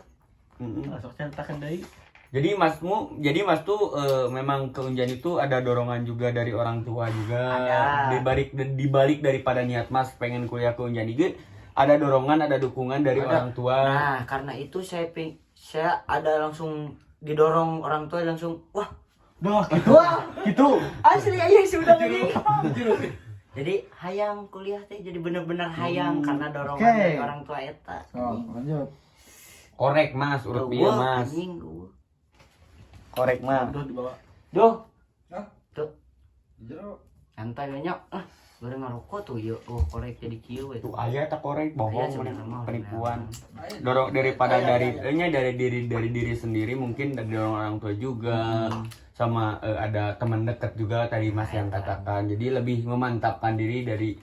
[SPEAKER 2] Masuk ceritakan deui.
[SPEAKER 1] Jadi Mas tuh memang ke Unjani itu ada dorongan juga dari orang tua juga.
[SPEAKER 3] Ada.
[SPEAKER 1] Dibalik daripada niat Mas pengen kuliah ke Unjani gitu, ada dorongan, ada dukungan dari
[SPEAKER 3] Ada.
[SPEAKER 1] orang tua.
[SPEAKER 3] Nah, karena itu saya ada langsung didorong orang tua langsung, wah,
[SPEAKER 2] Doh, gitu. Gitu.
[SPEAKER 3] asli aya sudah ini. Jadi hayang kuliah teh jadi bener-bener hayang karena dorongan
[SPEAKER 2] Oke.
[SPEAKER 3] dari orang tua eta.
[SPEAKER 2] Oh, lanjut.
[SPEAKER 1] Korek Mas, urut dia
[SPEAKER 3] Wah,
[SPEAKER 1] Mas.
[SPEAKER 3] anjing, gua.
[SPEAKER 1] Korek Mas.
[SPEAKER 2] Doh dibawa.
[SPEAKER 3] Duh.
[SPEAKER 5] Hah?
[SPEAKER 3] Tuh,
[SPEAKER 5] Jero.
[SPEAKER 3] santai banyak. Bareng ngarokok tuh yuk. Oh, korek jadi kieu we.
[SPEAKER 1] Tuh aya tak korek
[SPEAKER 3] Aya
[SPEAKER 1] bohong
[SPEAKER 3] sebenarnya mah,
[SPEAKER 1] penipuan.
[SPEAKER 5] Ayo.
[SPEAKER 1] Dorong daripada dari diri sendiri mungkin dari dorong orang tua juga. Sama ada teman dekat juga tadi Mas yang katakan. Jadi lebih memantapkan diri dari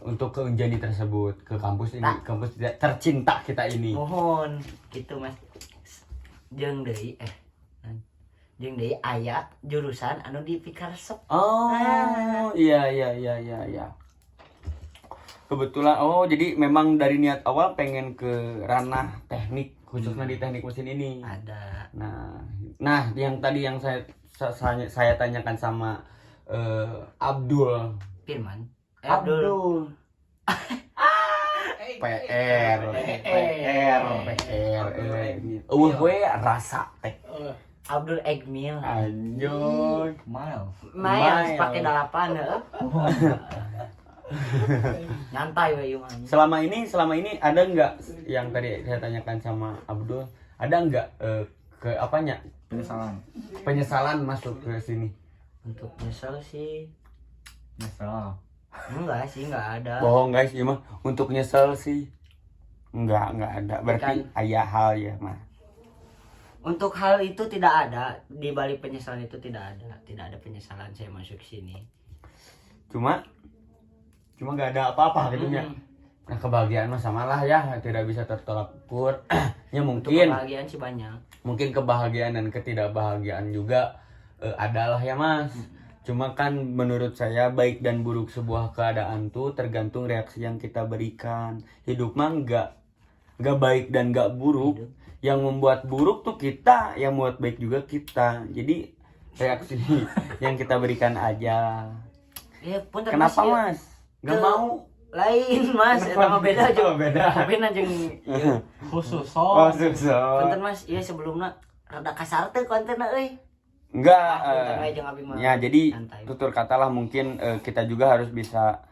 [SPEAKER 1] untuk ke Unjani tersebut, ke kampus ini, kampus tercinta kita ini.
[SPEAKER 3] Mohon gitu Mas. Jeung deui jeung deui aya jurusan anu di Pikarsep.
[SPEAKER 1] Oh, iya. Kebetulan jadi memang dari niat awal pengen ke ranah teknik, khususnya di teknik mesin ini.
[SPEAKER 3] Ada.
[SPEAKER 1] Nah, yang tadi yang saya tanyakan sama Abdul.
[SPEAKER 3] Firman.
[SPEAKER 1] Abdul. PR. We rasa teh.
[SPEAKER 3] Abdul Egmil.
[SPEAKER 1] Anjay.
[SPEAKER 2] Miles.
[SPEAKER 3] Miles pakai 8 heeh. Nyantai we ieu mah.
[SPEAKER 1] Selama ini ada nggak yang tadi saya tanyakan sama Abdul, ada nggak ke apanya penyesalan masuk ke sini?
[SPEAKER 3] Untuk nyesel sih
[SPEAKER 2] Nyesel.
[SPEAKER 3] enggak sih, enggak ada.
[SPEAKER 1] Bohong guys, ya mah untuk nyesel sih nggak ada. Berarti aya hal ya mah.
[SPEAKER 3] Untuk hal itu tidak ada, di balik penyesalan itu tidak ada penyesalan saya masuk sini.
[SPEAKER 1] Cuma nggak ada apa-apa gitu ya. Nah kebahagiaan mah samalah ya, tidak bisa tertolak ukur. Ya
[SPEAKER 3] Untuk
[SPEAKER 1] mungkin
[SPEAKER 3] kebahagiaan sih banyak.
[SPEAKER 1] kebahagiaan dan ketidakbahagiaan juga adalah ya mas. Cuma kan menurut saya baik dan buruk sebuah keadaan tuh tergantung reaksi yang kita berikan. Hidup mah nggak baik dan nggak buruk. Yang membuat buruk tuh kita, yang membuat baik juga kita. Jadi reaksi yang kita berikan aja.
[SPEAKER 3] Ya punten
[SPEAKER 1] Kenapa
[SPEAKER 3] ya.
[SPEAKER 1] mas? Nggak
[SPEAKER 3] Ke-
[SPEAKER 1] mau?
[SPEAKER 3] Lain mas, eta mah beda aja.
[SPEAKER 1] Oh, beda.
[SPEAKER 3] Beda jeung
[SPEAKER 2] khusus
[SPEAKER 1] Oh susah.
[SPEAKER 3] punten mas, ieu sebelumna rada kasar teh kontenna euy.
[SPEAKER 1] Enggak.
[SPEAKER 3] Punten we jeung abi mah.
[SPEAKER 1] Ya jadi
[SPEAKER 3] santai.
[SPEAKER 1] tutur katalah mungkin kita juga harus bisa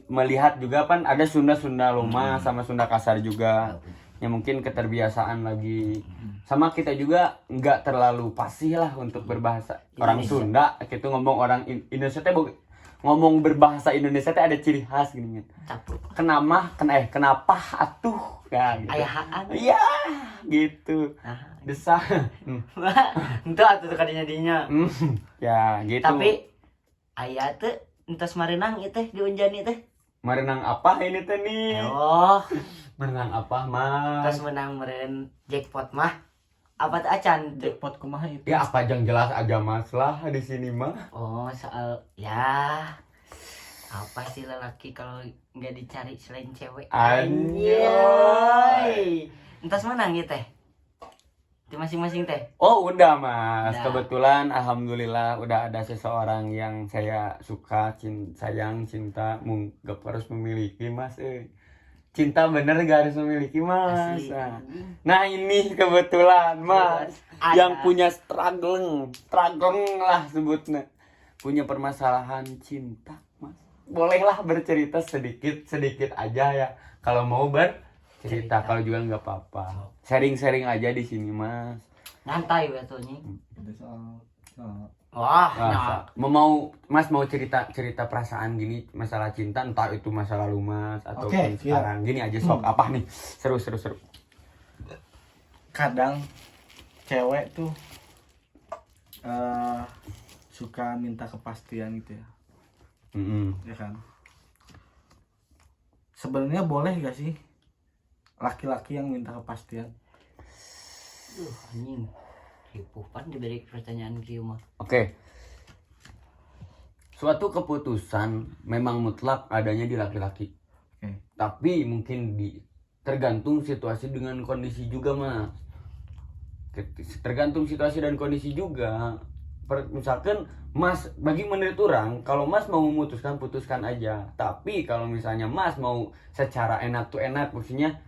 [SPEAKER 1] melihat juga kan ada Sunda-Sunda loma sama Sunda kasar juga. Ya mungkin keterbiasaan lagi. Sama kita juga nggak terlalu fasih lah untuk berbahasa orang Sunda. Gitu ngomong orang Indonesia teh ngomong berbahasa Indonesia teh ada ciri khas gini kan.
[SPEAKER 3] Campur.
[SPEAKER 1] Kenapa atuh ya gitu.
[SPEAKER 3] Ayahaan.
[SPEAKER 1] Iya gitu.
[SPEAKER 3] Nah,
[SPEAKER 1] Desah.
[SPEAKER 3] Henteu atuh kadinya dinya.
[SPEAKER 1] Ya gitu.
[SPEAKER 3] Tapi aya teh entos marenang ieu teh diunjani teh.
[SPEAKER 1] Merenang apa ini teh nih?
[SPEAKER 3] Oh,
[SPEAKER 1] Merenang apa mas?
[SPEAKER 3] terus menang meren jackpot mah. Apa teh acan?
[SPEAKER 2] jackpot kumaha itu
[SPEAKER 1] Ya apa yang jelas aja mas lah di sini mah.
[SPEAKER 3] Oh, soal ya apa sih lelaki kalau nggak dicari selain cewek?
[SPEAKER 1] Anjay.
[SPEAKER 3] Entas menang ya teh? Di masing-masing teh?
[SPEAKER 1] Oh udah mas.
[SPEAKER 3] Udah.
[SPEAKER 1] Kebetulan alhamdulillah udah ada seseorang yang saya suka, sayang, cinta, gak harus memiliki mas. Cinta bener gak harus memiliki mas.
[SPEAKER 3] Asli.
[SPEAKER 1] Nah ini kebetulan mas
[SPEAKER 3] Ada.
[SPEAKER 1] yang punya struggling lah sebutnya, punya permasalahan cinta mas. Bolehlah bercerita sedikit aja ya kalau mau bercerita, kalau juga nggak apa-apa, sharing aja di sini mas.
[SPEAKER 3] Nyantai we tuh nih.
[SPEAKER 2] ada soal
[SPEAKER 3] Wah,
[SPEAKER 1] Nah, mau mas mau cerita perasaan gini, masalah cinta, entah itu masa lalu mas atau
[SPEAKER 2] Oke, siap.
[SPEAKER 1] sekarang gini aja sok apa nih, seru.
[SPEAKER 2] kadang cewek tuh suka minta kepastian gitu ya, ya kan. Sebenarnya boleh gak sih laki-laki yang minta kepastian?
[SPEAKER 3] anjing. Ripupan diberi pertanyaan kieu mah.
[SPEAKER 1] Oke. Suatu keputusan memang mutlak adanya di laki-laki.
[SPEAKER 2] Oke.
[SPEAKER 1] Tapi mungkin tergantung situasi dengan kondisi juga, Mas. Tergantung situasi dan kondisi juga. Misalkan Mas, bagi menurut orang, kalau Mas mau memutuskan, putuskan aja. Tapi kalau misalnya Mas mau secara enak tuh enak, maksudnya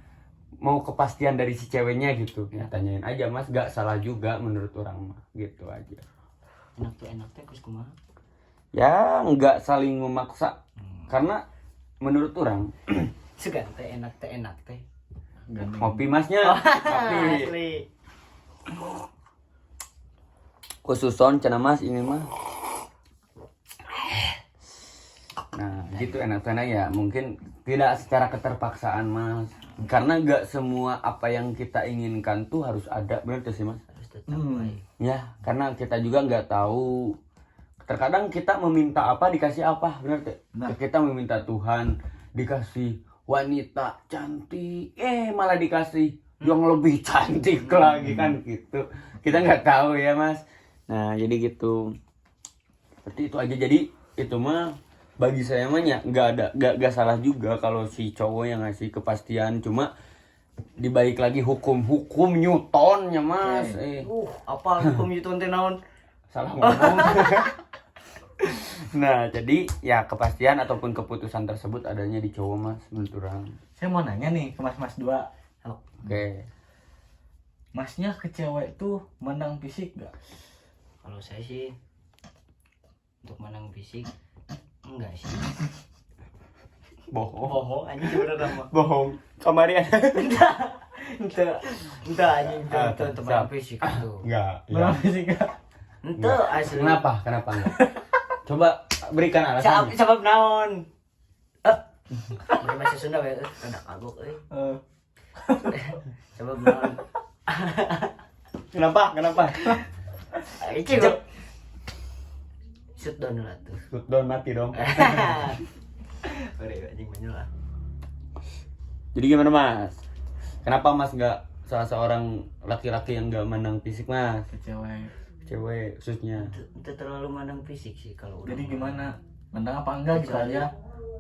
[SPEAKER 1] mau kepastian dari si ceweknya gitu, ya tanyain aja Mas, gak salah juga menurut orang mah, gitu aja.
[SPEAKER 3] Enak teh kus kumaha?
[SPEAKER 1] Ya nggak saling memaksa, karena menurut orang
[SPEAKER 3] Segan teh enak teh.
[SPEAKER 2] Gandeng.
[SPEAKER 1] ngopi Masnya, ngopi
[SPEAKER 3] Asli.
[SPEAKER 1] khususon cenah Mas ini mah. Nah gitu enak-enak ya, mungkin tidak secara keterpaksaan Mas, karena nggak semua apa yang kita inginkan tuh harus ada, bener tuh sih Mas.
[SPEAKER 3] Harus tetap baik.
[SPEAKER 1] Ya karena kita juga nggak tahu, terkadang kita meminta apa dikasih apa, bener tuh.
[SPEAKER 2] Nah.
[SPEAKER 1] Kita meminta Tuhan dikasih wanita cantik, malah dikasih yang lebih cantik lagi kan gitu, kita nggak tahu ya Mas. Nah jadi gitu, seperti itu aja. Jadi itu mah bagi saya mah ya nggak salah juga kalau si cowok yang ngasih kepastian, cuma dibalik lagi hukum Newtonnya Mas.
[SPEAKER 3] Apa hukum Newton teh naon?
[SPEAKER 1] Salah ngomong. Nah jadi ya kepastian ataupun keputusan tersebut adanya di cowok Mas, menurut orang.
[SPEAKER 2] Saya mau nanya nih ke mas dua,
[SPEAKER 1] Oke.
[SPEAKER 2] masnya ke cewek tuh menang fisik gak?
[SPEAKER 3] Kalau saya sih untuk menang fisik enggak sih.
[SPEAKER 1] Bohong.
[SPEAKER 3] Anjing beneran mah.
[SPEAKER 1] Bohong. Kamarian.
[SPEAKER 3] Ente anjing untuk menang fisik itu.
[SPEAKER 1] Enggak.
[SPEAKER 2] Menang fisik gak?
[SPEAKER 3] Ente asli.
[SPEAKER 1] Kenapa enggak? Coba berikan alasan.
[SPEAKER 3] Sabab naon? Ini masih Sunda we, rada kagok euy. Sabab naon?
[SPEAKER 1] Kenapa?
[SPEAKER 3] Ieu cek. Shoot down lah tuh.
[SPEAKER 1] Shoot down mati dong.
[SPEAKER 3] Ore anjing banyak lah.
[SPEAKER 1] Jadi gimana Mas? Kenapa Mas nggak salah seorang laki-laki yang nggak mandang fisik Mas?
[SPEAKER 2] ke cewek.
[SPEAKER 1] Cewek khususnya.
[SPEAKER 3] Itu terlalu mandang fisik sih kalau udah.
[SPEAKER 2] Jadi gimana? Mandang apa enggak gitu aja?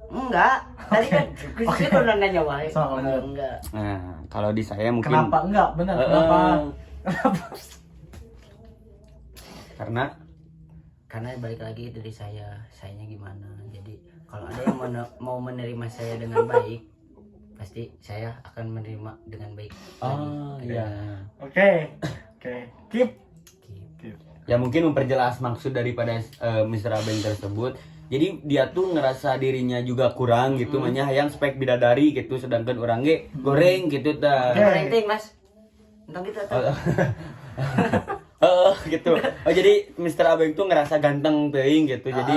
[SPEAKER 3] Enggak. Tadi kan kita udah nanya wae.
[SPEAKER 2] Soal
[SPEAKER 3] Enggak.
[SPEAKER 1] Nah, kalau di saya mungkin
[SPEAKER 2] Kenapa enggak? Benar, kenapa?
[SPEAKER 3] Karena balik lagi dari sayanya gimana. Jadi kalau ada yang mau menerima saya dengan baik, pasti saya akan menerima dengan baik.
[SPEAKER 1] Oh iya.
[SPEAKER 2] Oke. Keep.
[SPEAKER 1] Ya mungkin memperjelas maksud daripada Mr. Abeng tersebut. Jadi dia tuh ngerasa dirinya juga kurang gitu, yang spek bidadari gitu, sedangkan orang ge goreng gitu ta.
[SPEAKER 3] Penting Mas. Entah gitu atau.
[SPEAKER 1] Gitu. Oh jadi Mr. Abeng tuh ngerasa ganteng teuing gitu. Jadi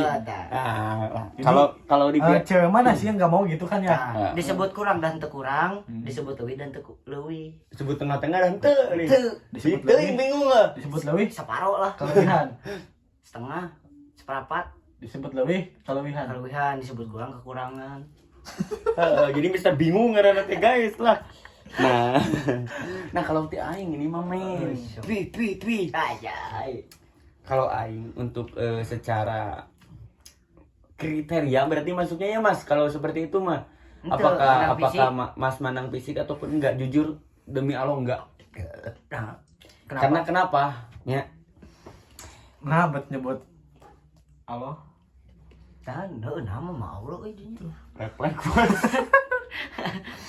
[SPEAKER 1] kalau di
[SPEAKER 2] Cewek mana sih yang nggak mau gitu kan ya?
[SPEAKER 3] Nah, disebut kurang dan teu kurang, disebut leuwih dan teu leuwih.
[SPEAKER 1] disebut tengah-tengah dan teu nih.
[SPEAKER 2] Disebut
[SPEAKER 1] Teuing bingung lah.
[SPEAKER 2] Disebut lebih
[SPEAKER 3] Separo lah.
[SPEAKER 2] kelebihan.
[SPEAKER 3] Setengah, seperempat,
[SPEAKER 2] Disebut lebih kelebihan.
[SPEAKER 3] kelebihan disebut kurang kekurangan.
[SPEAKER 1] Jadi Mr. bingung karena teh guys lah. Nah kalau ti aing ini mah men. Twi.
[SPEAKER 3] Ajay.
[SPEAKER 1] Kalau aing untuk secara kriteria berarti masuknya ya Mas kalau seperti itu mah.
[SPEAKER 3] Ente,
[SPEAKER 1] Apakah
[SPEAKER 3] mandang fisik.
[SPEAKER 1] Mas mandang fisik ataupun enggak? Jujur demi Allah enggak.
[SPEAKER 3] Nah,
[SPEAKER 1] Karena kenapa? Ya.
[SPEAKER 2] Nah, nyebut Allah.
[SPEAKER 3] Dan nama mau lo ini.
[SPEAKER 1] Refleks bos.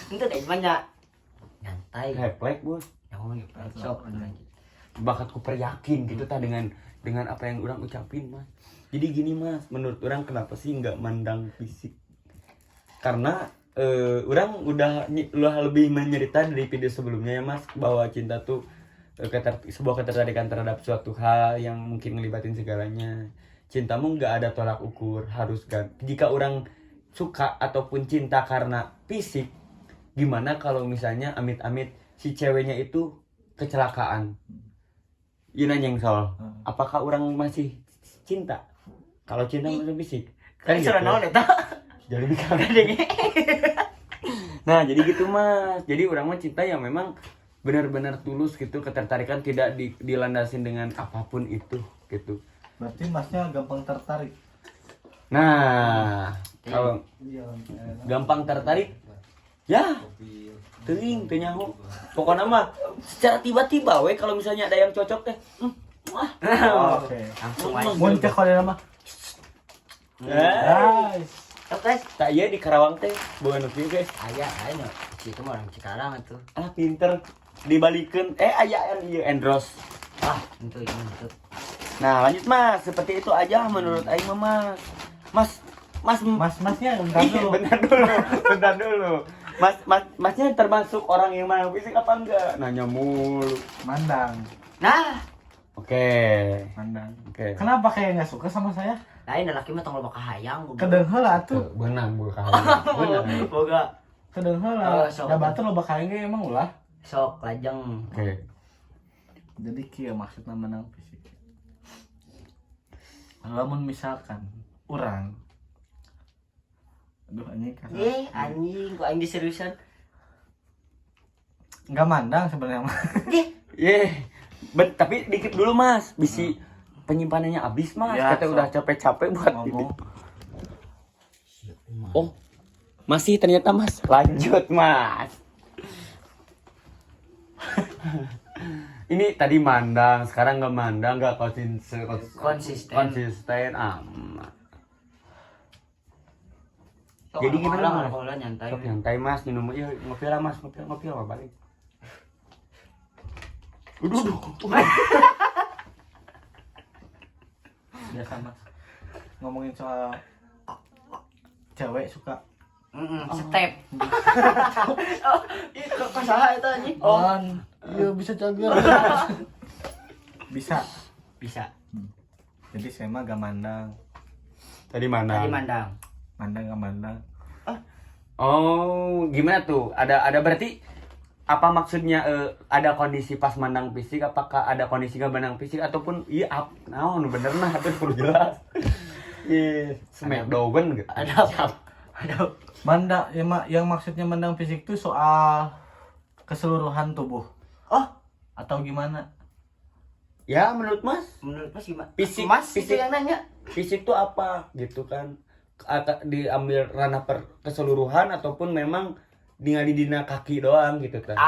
[SPEAKER 3] Itu dari mana? Nyantai.
[SPEAKER 1] Refleks bos.
[SPEAKER 3] Oh, sok.
[SPEAKER 1] Bakatku peryakin gitu ta dengan apa yang orang ucapin Mas. Jadi gini Mas, menurut orang kenapa sih nggak mandang fisik? Karena orang udah lebih mencerita dari video sebelumnya ya Mas, bahwa cinta tuh sebuah ketertarikan terhadap suatu hal yang mungkin ngelibatin segalanya. Cintamu nggak ada tolak ukur, harus kan. Jika orang suka ataupun cinta karena fisik, gimana kalau misalnya amit-amit si ceweknya itu kecelakaan? Iya nanya yang soal, apakah orang masih cinta? Kalau cinta masih fisik,
[SPEAKER 3] Kan
[SPEAKER 1] gitu.
[SPEAKER 3] sudah naon eta?
[SPEAKER 1] Jadi bikin. Nah jadi gitu Mas. Jadi orang mah cinta yang memang benar-benar tulus gitu, ketertarikan tidak dilandasin dengan apapun itu gitu.
[SPEAKER 2] Berarti masnya gampang tertarik.
[SPEAKER 1] Nah kalau gampang tertarik, ya teuing teu nyaho. Pokoknya mah secara tiba-tiba we kalau misalnya ada yang cocok teh.
[SPEAKER 2] Oke.
[SPEAKER 3] Langsung aja.
[SPEAKER 2] Muncul kalau nama. Guys.
[SPEAKER 3] Oke.
[SPEAKER 1] Tak iya di Karawang teh bukan nuki guys.
[SPEAKER 3] Aya aya itu mah orang Cikarang atuh.
[SPEAKER 1] Ah pinter dibalikeun aya ieu Endros.
[SPEAKER 3] Ah, itu itu.
[SPEAKER 1] Nah lanjut Mas, seperti itu aja menurut aing mah Mas.
[SPEAKER 2] Masnya bentar
[SPEAKER 1] Iya,
[SPEAKER 2] dulu.
[SPEAKER 1] bentar dulu. Masnya termasuk orang yang mandang fisik apa enggak? Nanya mulu.
[SPEAKER 2] Mandang.
[SPEAKER 3] Nah,
[SPEAKER 1] Oke.
[SPEAKER 2] Mandang.
[SPEAKER 1] Oke.
[SPEAKER 2] Kenapa kayak nggak suka sama saya?
[SPEAKER 3] lain laki mah tong loba kahayang.
[SPEAKER 2] Kedeung heula atuh.
[SPEAKER 1] Benang bukan. Benang.
[SPEAKER 3] Boga.
[SPEAKER 2] Kedeung heula.
[SPEAKER 3] Oh, sok.
[SPEAKER 2] Da batur loba kaeng ge emang ulah.
[SPEAKER 3] Sok lajeng.
[SPEAKER 1] Oke.
[SPEAKER 2] Jadi kieu maksudna menang fisik. Lamun misalkan orang aduh anjing kasar.
[SPEAKER 3] Anjing kok anjing seriusan.
[SPEAKER 2] Enggak mandang sebenarnya mah.
[SPEAKER 1] Tapi dikit dulu Mas, bisi penyimpanannya habis Mas.
[SPEAKER 2] Ya,
[SPEAKER 1] Kata
[SPEAKER 2] sok.
[SPEAKER 1] udah capek-capek buat
[SPEAKER 2] Ngomong.
[SPEAKER 1] Oh. Masih ternyata Mas. Lanjut Mas. Ini tadi mandang, sekarang nggak mandang, nggak konsisten amat. Jadi gimana Mas?
[SPEAKER 3] Kalau nyantai.
[SPEAKER 1] Sok nyantai Mas, minum iya ngopi lah Mas, ngopi lah balik. Udah.
[SPEAKER 2] Biasa mas ngomongin soal cewek suka
[SPEAKER 3] Step. Oh, itu kok saha eta anjing?
[SPEAKER 2] iya bisa jaga bisa jadi saya mah gak mandang
[SPEAKER 1] Tadi mana?
[SPEAKER 3] Tadi mandang.
[SPEAKER 2] gak mandang
[SPEAKER 1] Oh, gimana tuh? Ada berarti apa maksudnya ada kondisi pas mandang fisik? Apakah ada kondisi gak mandang fisik ataupun iya bener nah itu perlu jelas. Smackdown gitu.
[SPEAKER 3] Ada apa? Aduh.
[SPEAKER 2] Yang maksudnya mandang fisik tuh soal keseluruhan tubuh
[SPEAKER 3] Oh,
[SPEAKER 2] atau gimana?
[SPEAKER 1] Ya menurut Mas,
[SPEAKER 3] menurut Mas gimana?
[SPEAKER 1] Fisik-
[SPEAKER 3] Mas
[SPEAKER 1] fisik.
[SPEAKER 3] itu yang nanya.
[SPEAKER 1] fisik tuh apa gitu kan? Diambil ranah keseluruhan ataupun memang ningali dina kaki doang gitu kan?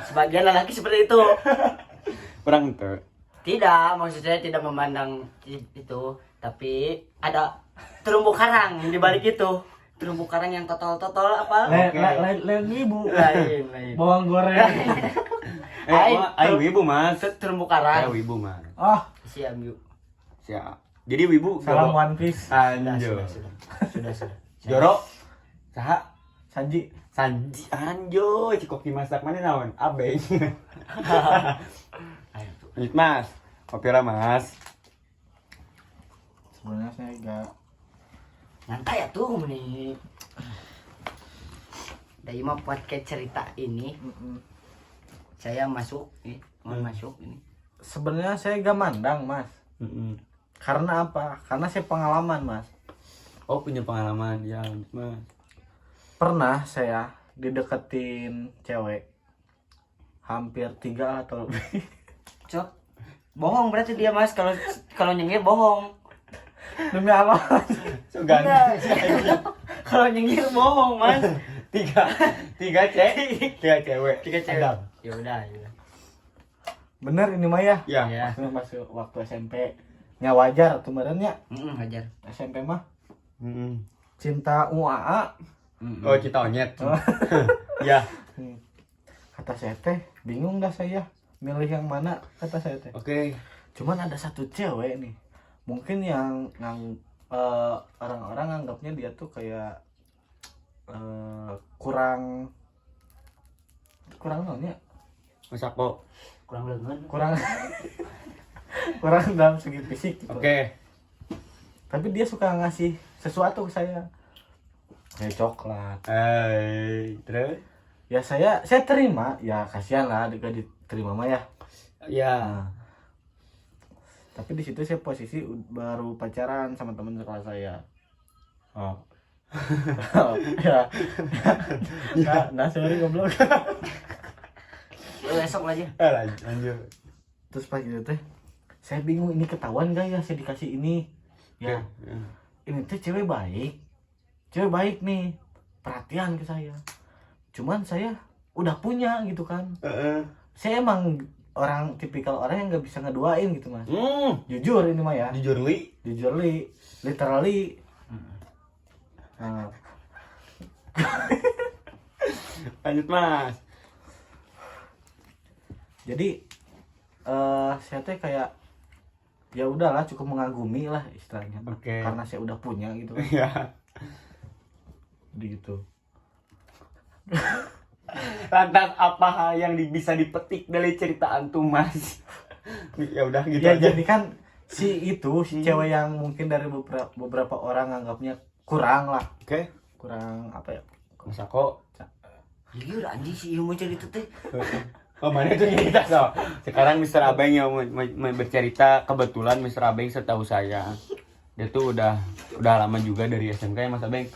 [SPEAKER 3] Sebagian lelaki seperti itu.
[SPEAKER 1] Kurang tuh.
[SPEAKER 3] Tidak, maksud saya tidak memandang itu, tapi ada terumbu karang di balik itu. Terumbu karang yang totol-totol apa?
[SPEAKER 2] Lain ibu.
[SPEAKER 3] Lain.
[SPEAKER 2] Bawang goreng.
[SPEAKER 1] Ayo wibu Mas.
[SPEAKER 3] Terumbu
[SPEAKER 1] Ayo
[SPEAKER 3] karang.
[SPEAKER 1] wibu Mas.
[SPEAKER 2] Oh,
[SPEAKER 3] Siap, yuk.
[SPEAKER 1] Siap. Jadi wibu
[SPEAKER 2] salam
[SPEAKER 1] Joro.
[SPEAKER 2] One Piece.
[SPEAKER 1] Anjo.
[SPEAKER 3] Sudah.
[SPEAKER 1] Joro. Saha?
[SPEAKER 2] Sanji.
[SPEAKER 1] Sanji anjo, cikoki masak mana naon? Abeng.
[SPEAKER 3] Ayo, tuh.
[SPEAKER 1] Lanjut Mas. Kopi lah Mas.
[SPEAKER 2] Sebenarnya saya enggak.
[SPEAKER 3] Nyantai ya tuh nih. Dari mah podcast cerita ini saya masuk masuk ini.
[SPEAKER 2] Sebenarnya saya enggak mandang, Mas. Karena apa? Karena saya pengalaman, Mas.
[SPEAKER 1] Oh punya pengalaman ya Mas.
[SPEAKER 2] Pernah saya dideketin cewek hampir 3 atau lebih.
[SPEAKER 3] Cok. Bohong berarti dia Mas kalau nyengir bohong.
[SPEAKER 2] Demi apa?
[SPEAKER 1] Sugan.
[SPEAKER 3] Kalau nyengir bohong Mas.
[SPEAKER 1] Tiga cewek.
[SPEAKER 3] Tiga cewek.
[SPEAKER 1] Adam.
[SPEAKER 3] Ya udah.
[SPEAKER 2] Bener ini mah ya?
[SPEAKER 1] Ya.
[SPEAKER 3] Ya.
[SPEAKER 2] Maksudnya masuk waktu SMP. Nya wajar kemarinnya
[SPEAKER 3] Hajar.
[SPEAKER 2] SMP mah
[SPEAKER 1] Mm-mm.
[SPEAKER 2] cinta UAA.
[SPEAKER 1] Oh kita onyet. Ya.
[SPEAKER 2] Kata saya teh bingung dah saya milih yang mana kata saya teh.
[SPEAKER 1] Oke.
[SPEAKER 2] Cuman ada satu cewek nih. Mungkin yang orang-orang anggapnya dia tuh kayak kurang namanya
[SPEAKER 1] Masako.
[SPEAKER 3] Kurang lengan.
[SPEAKER 2] kurang dalam segi fisik gitu.
[SPEAKER 1] Oke.
[SPEAKER 2] Tapi dia suka ngasih sesuatu ke saya kayak coklat.
[SPEAKER 1] Terus?
[SPEAKER 2] Ya saya terima, ya kasihan lah gak diterima mah ya.
[SPEAKER 1] Ya.
[SPEAKER 2] Nah, tapi di situ saya posisi baru pacaran sama teman sekelas saya.
[SPEAKER 1] Oh.
[SPEAKER 2] Ya. Nah, sorry goblok.
[SPEAKER 3] Besok aja.
[SPEAKER 1] Lanjut.
[SPEAKER 2] Terus pas gitu teh, saya bingung ini ketahuan gak ya saya dikasih ini. Ya, ini teh cewek baik nih, perhatian ke saya. Cuman saya udah punya gitu kan. Saya emang tipikal orang yang nggak bisa ngeduain gitu Mas. Jujur ini mah ya.
[SPEAKER 1] Jujur li.
[SPEAKER 2] Literally. Nah,
[SPEAKER 1] Lanjut Mas.
[SPEAKER 2] jadi saya teh kayak ya udahlah cukup mengagumi lah istilahnya.
[SPEAKER 1] Oke.
[SPEAKER 2] Karena saya udah punya gitu.
[SPEAKER 1] Ya.
[SPEAKER 2] Gitu.
[SPEAKER 1] Lantas apa hal yang bisa dipetik dari cerita antum Mas? Ya udah gitu
[SPEAKER 2] Ya
[SPEAKER 1] aja.
[SPEAKER 2] jadi kan si cewek yang mungkin dari beberapa orang anggapnya kurang lah.
[SPEAKER 1] Oke.
[SPEAKER 2] Kurang apa ya?
[SPEAKER 1] Masako.
[SPEAKER 3] Jujur anjing si ilmu cerita teh.
[SPEAKER 1] Oh mana itu cerita so. Sekarang Mr. Abeng yang mau bercerita, kebetulan Mr. Abeng setahu saya dia tuh udah lama juga dari SMK ya Mas Abeng.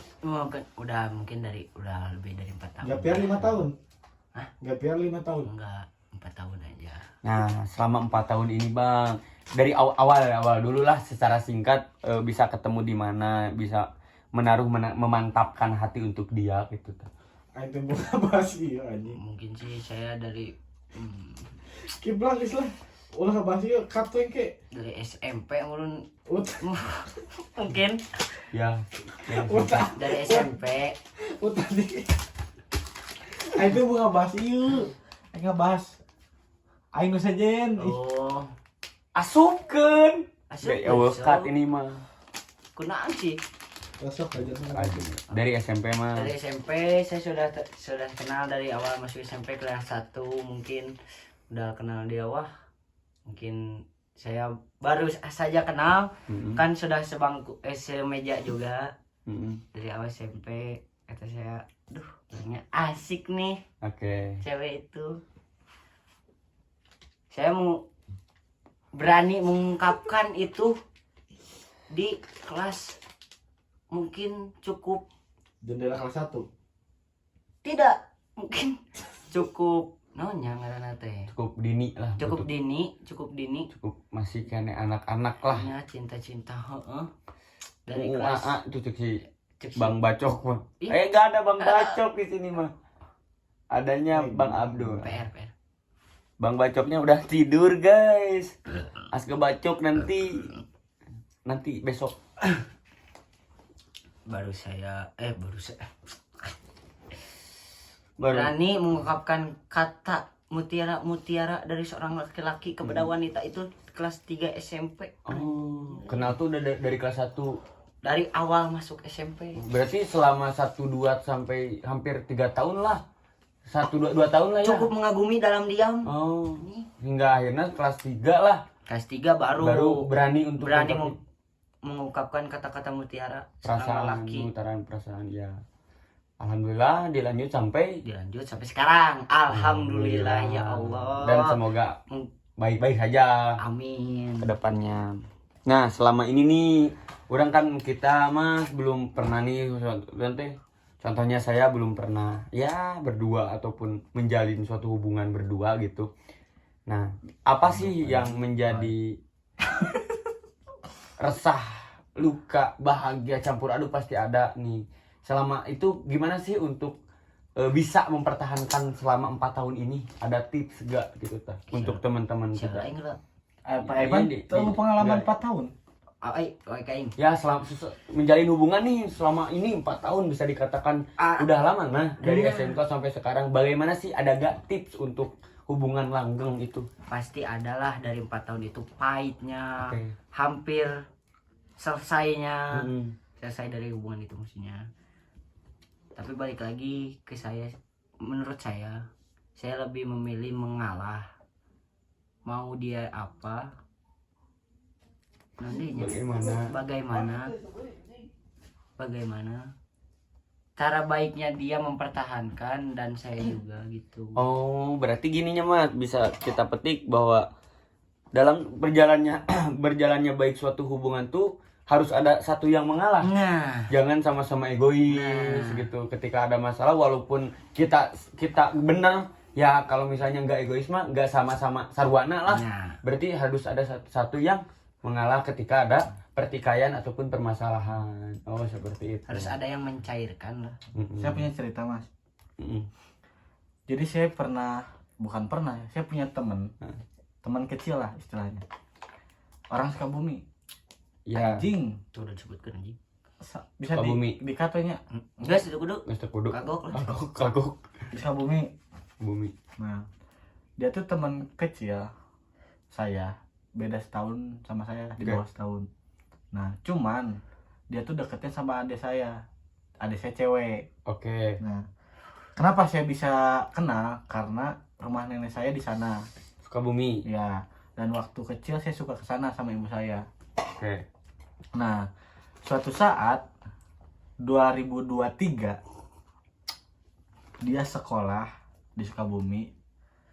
[SPEAKER 3] Udah mungkin udah lebih dari 4 tahun.
[SPEAKER 2] Gak biar 5 tahun.
[SPEAKER 3] Hah?
[SPEAKER 2] Gak biar 5 tahun.
[SPEAKER 3] Enggak, 4 tahun aja.
[SPEAKER 1] Nah selama 4 tahun ini Bang, dari awal dulu lah secara singkat bisa ketemu di mana, bisa memantapkan hati untuk dia gitu.
[SPEAKER 2] Itu bukan bahas iya anjing.
[SPEAKER 3] Mungkin sih saya dari
[SPEAKER 2] Kiblang Islam. Ulah bahas iya kapten ke.
[SPEAKER 3] dari SMP ulun
[SPEAKER 2] Ut.
[SPEAKER 3] mungkin
[SPEAKER 1] Ya.
[SPEAKER 2] Utah.
[SPEAKER 3] dari SMP.
[SPEAKER 2] Tadi. Itu bukan bahas iya. Enggak bahas. Aing nu sajen.
[SPEAKER 3] Oh,
[SPEAKER 1] Asupkeun.
[SPEAKER 3] asup.
[SPEAKER 1] Ya kat ini mah.
[SPEAKER 3] Kunaan sih.
[SPEAKER 2] Besok aja.
[SPEAKER 1] Dari SMP mah.
[SPEAKER 3] Dari SMP saya sudah kenal dari awal masuk SMP kelas 1 mungkin udah kenal dia. Wah, mungkin saya baru saja kenal kan sudah sebangku semeja juga. Dari awal SMP kata saya, duh kayaknya asik nih
[SPEAKER 1] Oke.
[SPEAKER 3] cewek itu. Saya mau berani mengungkapkan itu di kelas mungkin cukup
[SPEAKER 2] Jendela kelas 1.
[SPEAKER 3] Tidak, mungkin cukup naonnya ngaranna teh.
[SPEAKER 1] Cukup dini lah.
[SPEAKER 3] Cukup
[SPEAKER 1] untuk-
[SPEAKER 3] dini.
[SPEAKER 1] Cukup masih kene anak-anak lah.
[SPEAKER 3] Ya cinta-cinta heeh. Dari kelas
[SPEAKER 1] Itu cek si
[SPEAKER 3] cek si-
[SPEAKER 1] Bang Bacok mah.
[SPEAKER 3] Ih.
[SPEAKER 1] Gak ada Bang Bacok di sini mah. Adanya Bang Abdul.
[SPEAKER 3] PR.
[SPEAKER 1] Bang Bacoknya udah tidur, guys. Aska Bacok nanti besok.
[SPEAKER 3] baru saya
[SPEAKER 1] Baru.
[SPEAKER 3] berani mengungkapkan kata mutiara dari seorang laki-laki kepada wanita itu kelas 3 SMP.
[SPEAKER 1] Oh, kenal tuh udah dari kelas 1.
[SPEAKER 3] Dari awal masuk SMP.
[SPEAKER 1] Berarti selama 1-2 sampai hampir 3 tahun lah. 1-2 tahun lah ya.
[SPEAKER 3] Cukup mengagumi dalam diam.
[SPEAKER 1] Oh, hingga akhirnya kelas 3 lah.
[SPEAKER 3] Kelas 3 baru
[SPEAKER 1] berani untuk
[SPEAKER 3] berani mengungkapkan kata-kata mutiara seorang
[SPEAKER 1] perasaan,
[SPEAKER 3] laki.
[SPEAKER 1] mengutarakan perasaan ya. Alhamdulillah dilanjut sampai
[SPEAKER 3] Dilanjut sampai sekarang. Alhamdulillah ya Allah.
[SPEAKER 1] Dan semoga baik-baik saja
[SPEAKER 3] Amin.
[SPEAKER 1] ke depannya. Nah, selama ini nih orang kan kita Mas belum pernah nih nanti contohnya saya belum pernah ya berdua ataupun menjalin suatu hubungan berdua gitu. Nah, apa sih yang menjadi resah, luka, bahagia campur aduk pasti ada nih. Selama itu gimana sih untuk bisa mempertahankan selama 4 tahun ini? Ada tips gak gitu tah untuk teman-teman
[SPEAKER 3] Siapa
[SPEAKER 1] kita?
[SPEAKER 3] aing lah?
[SPEAKER 2] Pak
[SPEAKER 1] Iya,
[SPEAKER 2] Evan
[SPEAKER 1] di-
[SPEAKER 2] tahu
[SPEAKER 1] di-
[SPEAKER 2] pengalaman
[SPEAKER 1] di-
[SPEAKER 2] 4 tahun.
[SPEAKER 3] Kain.
[SPEAKER 1] Ya selama menjalin hubungan nih selama ini 4 tahun bisa dikatakan udah lama nah dari SMK sampai sekarang. Bagaimana sih, ada gak tips untuk hubungan langgeng itu?
[SPEAKER 3] Pasti adalah dari 4 tahun itu pahitnya,
[SPEAKER 1] Oke.
[SPEAKER 3] hampir selesainya.
[SPEAKER 1] Mm-mm.
[SPEAKER 3] Selesai dari hubungan itu maksudnya. Tapi balik lagi ke saya, menurut saya lebih memilih mengalah. Mau dia apa, nantinya bagaimana cara baiknya dia mempertahankan dan saya juga gitu.
[SPEAKER 1] Oh, berarti gininya Mas, bisa kita petik bahwa dalam berjalannya baik suatu hubungan tuh harus ada satu yang mengalah.
[SPEAKER 3] Nah,
[SPEAKER 1] Jangan sama-sama egois gitu. Ketika ada masalah walaupun kita benar ya, kalau misalnya nggak egois mah nggak sama-sama sarwana lah.
[SPEAKER 3] Nah.
[SPEAKER 1] Berarti harus ada satu yang mengalah ketika ada pertikaian ataupun permasalahan. Oh, seperti itu.
[SPEAKER 3] harus ada yang mencairkan lah.
[SPEAKER 1] Mm-mm.
[SPEAKER 2] Saya punya cerita, Mas.
[SPEAKER 1] Mm-mm.
[SPEAKER 2] Jadi saya saya punya teman kecil lah istilahnya. Orang Sukabumi.
[SPEAKER 1] Ya,
[SPEAKER 2] Anjing.
[SPEAKER 3] Tuh udah disebutkan anjing.
[SPEAKER 2] Bisa
[SPEAKER 1] Sukabumi.
[SPEAKER 2] dikatanya
[SPEAKER 3] Guys, itu kudu
[SPEAKER 1] Mr. Kudu.
[SPEAKER 3] kagok lah.
[SPEAKER 1] Kagok.
[SPEAKER 2] di Sukabumi.
[SPEAKER 1] Bumi.
[SPEAKER 2] Nah, dia tuh teman kecil saya, beda setahun sama saya, di bawah setahun. Nah, cuman dia tuh deketnya sama adik saya cewek.
[SPEAKER 1] Oke.
[SPEAKER 2] Nah, kenapa saya bisa kenal? Karena rumah nenek saya di sana.
[SPEAKER 1] Sukabumi.
[SPEAKER 2] Ya, dan waktu kecil saya suka ke sana sama ibu saya.
[SPEAKER 1] Oke.
[SPEAKER 2] Nah, suatu saat 2023 dia sekolah di Sukabumi,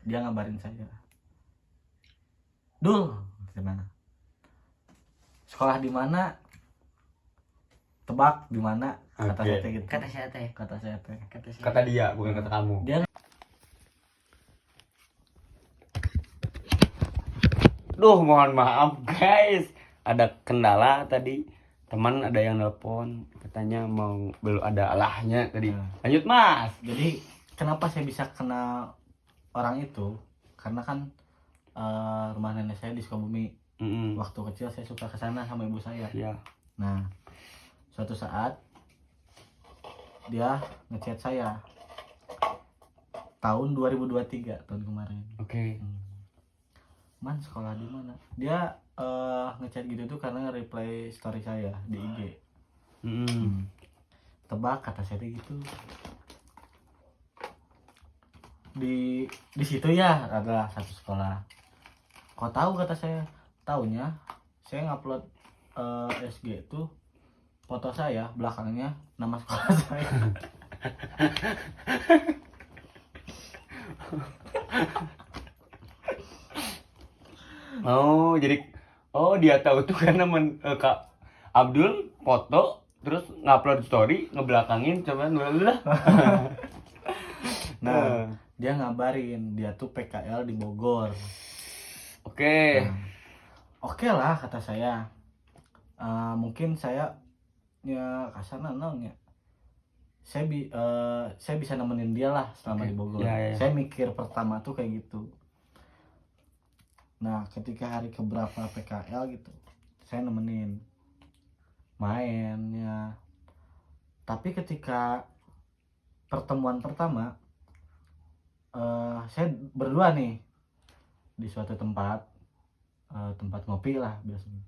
[SPEAKER 2] dia ngabarin saya, Dul, gimana? Sekolah di mana? Tebak di mana? Kata
[SPEAKER 1] Oke.
[SPEAKER 2] saya teh gitu.
[SPEAKER 3] Kata saya teh.
[SPEAKER 2] Kata saya teh.
[SPEAKER 1] Kata dia, bukan kata kamu.
[SPEAKER 2] Dia
[SPEAKER 1] Duh, mohon maaf guys. Ada kendala tadi. Teman ada yang nelpon, katanya belum ada alahnya tadi. Lanjut, Mas.
[SPEAKER 2] jadi kenapa saya bisa kenal orang itu? Karena kan rumah nenek saya di Sukabumi.
[SPEAKER 1] Mm-mm.
[SPEAKER 2] Waktu kecil saya suka ke sana sama ibu saya.
[SPEAKER 1] Ya.
[SPEAKER 2] Nah, suatu saat dia ngechat saya tahun 2023, tahun kemarin.
[SPEAKER 1] Oke.
[SPEAKER 2] Man, sekolah di mana? Dia ngechat gitu tuh karena nge-reply story saya di IG.
[SPEAKER 1] Mm-mm.
[SPEAKER 2] Tebak, kata saya gitu. Di situ ya ada satu sekolah. Kok tahu, kata saya? Taunya saya ngupload SG itu foto saya, belakangnya nama sekolah saya.
[SPEAKER 1] Oh, jadi dia tahu tuh karena Kak Abdul foto terus ngupload story ngebelakangin coba dulu lah.
[SPEAKER 2] Nah, dia ngabarin dia tuh PKL di Bogor.
[SPEAKER 1] Oke.
[SPEAKER 2] Nah, oke lah kata saya. Mungkin saya ya kasarnya naon ya. Saya bisa nemenin dia lah selama
[SPEAKER 1] Oke.
[SPEAKER 2] di Bogor.
[SPEAKER 1] Ya, ya.
[SPEAKER 2] Saya mikir pertama tuh kayak gitu. Nah, ketika hari keberapa PKL gitu, saya nemenin main ya. Tapi ketika pertemuan pertama, saya berdua nih di suatu tempat ngopi lah biasanya.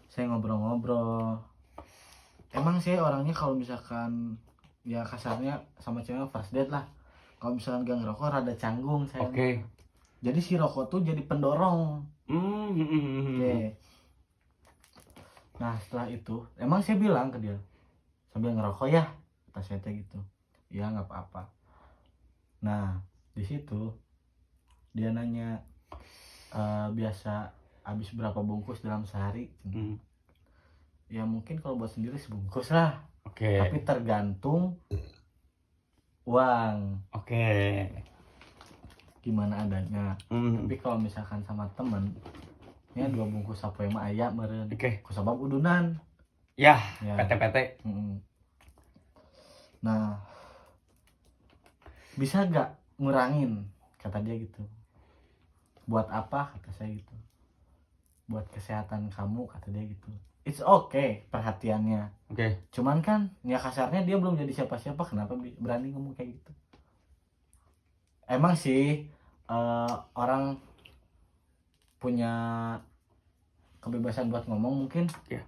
[SPEAKER 2] Saya ngobrol-ngobrol. Emang saya orangnya kalau misalkan ya kasarnya sama cewek first date lah. Kalau misalkan gak ngerokok rada canggung saya.
[SPEAKER 1] Oke.
[SPEAKER 2] Jadi si rokok tuh jadi pendorong. Oke. Nah setelah itu emang saya bilang ke dia sambil ngerokok ya, kata saya teh gitu. Ya nggak apa-apa. Nah di situ dia nanya biasa habis berapa bungkus dalam sehari. Ya mungkin kalau buat sendiri sebungkus lah.
[SPEAKER 1] Oke.
[SPEAKER 2] Tapi tergantung uang.
[SPEAKER 1] Oke.
[SPEAKER 2] Gimana adanya. Tapi kalau misalkan sama temen, ya 2 bungkus sapoe mah aya meureun.
[SPEAKER 1] Oke.
[SPEAKER 2] Kusabab udunan.
[SPEAKER 1] Ya,
[SPEAKER 2] Ya.
[SPEAKER 1] PT-PT.
[SPEAKER 2] Nah, bisa gak ngurangin, kata dia gitu. Buat apa, kata saya gitu. Buat kesehatan kamu, kata dia gitu. It's okay perhatiannya.
[SPEAKER 1] Oke.
[SPEAKER 2] Cuman kan ya kasarnya dia belum jadi siapa-siapa, kenapa berani ngomong kayak gitu. Emang sih orang punya kebebasan buat ngomong mungkin.
[SPEAKER 1] Ya.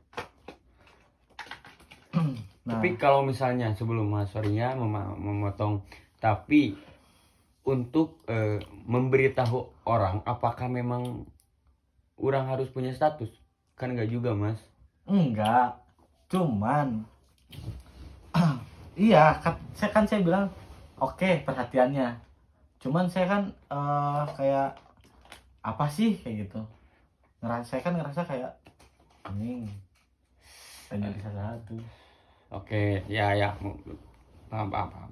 [SPEAKER 2] Nah,
[SPEAKER 1] Tapi kalau misalnya sebelum Mas sorrynya memotong, tapi untuk memberitahu orang apakah memang orang harus punya status, kan enggak juga Mas.
[SPEAKER 2] enggak, cuman iya saya bilang oke perhatiannya, cuman saya kan kayak apa sih kayak gitu, saya kan ngerasa kayak anjing jadi satu.
[SPEAKER 1] Oke, ya paham.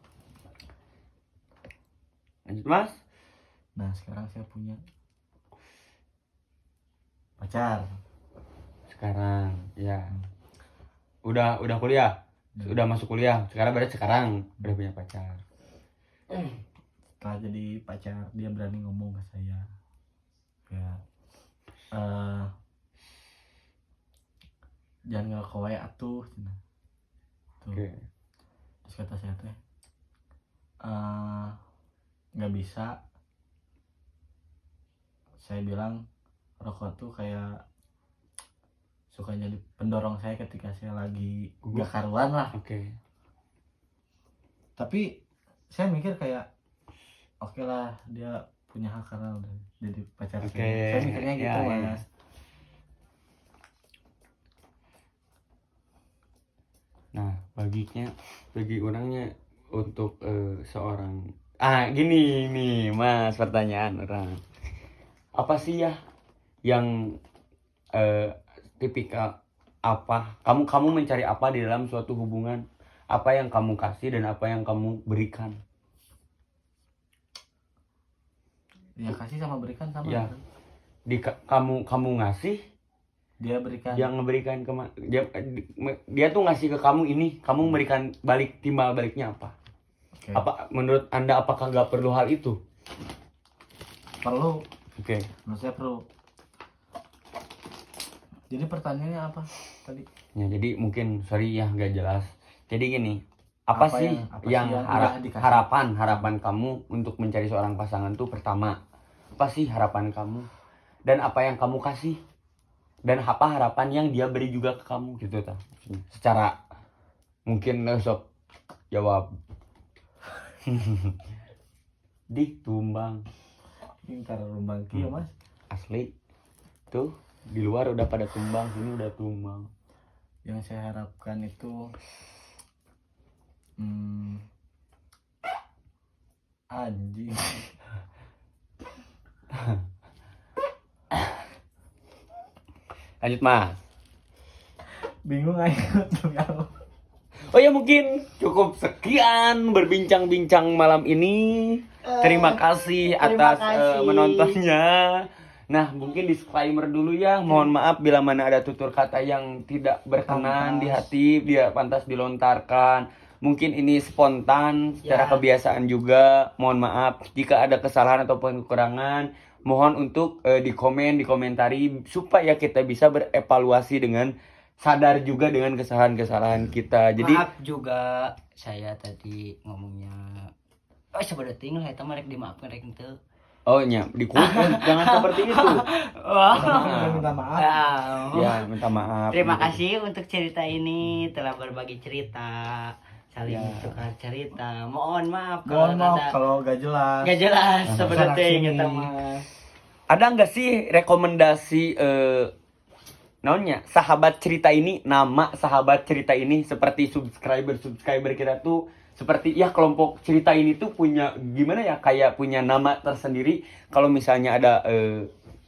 [SPEAKER 1] Lanjut Mas.
[SPEAKER 2] Nah sekarang saya punya pacar.
[SPEAKER 1] Sekarang ya udah kuliah, sudah masuk kuliah. Sekarang udah punya pacar.
[SPEAKER 2] Setelah jadi pacar dia berani ngomong ke saya ya jangan ngerokok wae atuh cenah. Tuh.
[SPEAKER 1] Oke.
[SPEAKER 2] Terus kata saya teh nggak bisa. Saya bilang rokok tuh kayak suka jadi pendorong saya ketika saya lagi gak karuan lah.
[SPEAKER 1] Oke.
[SPEAKER 2] Tapi saya mikir kayak oke lah dia punya hak karena udah jadi pacar
[SPEAKER 1] Oke,
[SPEAKER 2] saya mikirnya gitu
[SPEAKER 1] ya.
[SPEAKER 2] Mas.
[SPEAKER 1] Nah, bagi orangnya untuk seorang gini nih Mas, pertanyaan orang. Apa sih ya yang tipikal apa? Kamu mencari apa di dalam suatu hubungan? Apa yang kamu kasih dan apa yang kamu berikan?
[SPEAKER 2] Ya kasih sama berikan sama.
[SPEAKER 1] Ya.
[SPEAKER 2] Kan?
[SPEAKER 1] Kamu ngasih,
[SPEAKER 2] Dia berikan.
[SPEAKER 1] dia ngeberikan dia tuh ngasih ke kamu ini, kamu memberikan balik, timbal baliknya apa?
[SPEAKER 2] Okay.
[SPEAKER 1] Apa menurut Anda apakah nggak perlu hal itu?
[SPEAKER 2] Perlu.
[SPEAKER 1] Oke.
[SPEAKER 2] Menurut saya perlu. Jadi pertanyaannya apa tadi?
[SPEAKER 1] Ya, jadi mungkin sorry ya nggak jelas. Jadi gini, apa sih yang harapan kamu untuk mencari seorang pasangan tuh pertama? Apa sih harapan kamu? Dan apa yang kamu kasih? Dan apa harapan yang dia beri juga ke kamu gitu ta? Secara mungkin sok jawab. Ditumbang.
[SPEAKER 2] Ini cara rumbang kieu Mas.
[SPEAKER 1] Asli. Tuh, di luar udah pada tumbang, sini udah tumbang.
[SPEAKER 2] Yang saya harapkan itu anjing.
[SPEAKER 1] Lanjut Mas.
[SPEAKER 2] bingung aja demi Allah.
[SPEAKER 1] Oh ya mungkin cukup sekian berbincang-bincang malam ini. Terima kasih
[SPEAKER 3] terima
[SPEAKER 1] atas
[SPEAKER 3] kasih.
[SPEAKER 1] menontonnya. Nah mungkin disclaimer dulu ya. Mohon maaf bila mana ada tutur kata yang tidak berkenan di hati, dia pantas dilontarkan. Mungkin ini spontan secara
[SPEAKER 3] Ya.
[SPEAKER 1] kebiasaan juga. Mohon maaf jika ada kesalahan ataupun kekurangan. Mohon untuk dikomentari supaya kita bisa berevaluasi dengan sadar juga dengan kesalahan-kesalahan kita. Jadi
[SPEAKER 3] Maaf juga saya tadi ngomongnya sebenernya lah eta mah rek dimaafkeun rek henteu.
[SPEAKER 1] oh nya jangan seperti itu.
[SPEAKER 2] Minta maaf.
[SPEAKER 1] Ya, minta maaf.
[SPEAKER 3] Terima kasih untuk cerita ini telah berbagi cerita, saling
[SPEAKER 1] Ya.
[SPEAKER 3] tukar cerita. Mohon maaf
[SPEAKER 2] Mohon maaf
[SPEAKER 3] ada
[SPEAKER 2] kalau gak jelas.
[SPEAKER 3] gak jelas sebenarnya
[SPEAKER 2] Sana-sini.
[SPEAKER 3] kita mah.
[SPEAKER 1] Ada nggak sih rekomendasi naonnya sahabat cerita ini, nama sahabat cerita ini seperti subscriber kita tuh seperti ya kelompok cerita ini tuh punya gimana ya kayak punya nama tersendiri. Kalau misalnya ada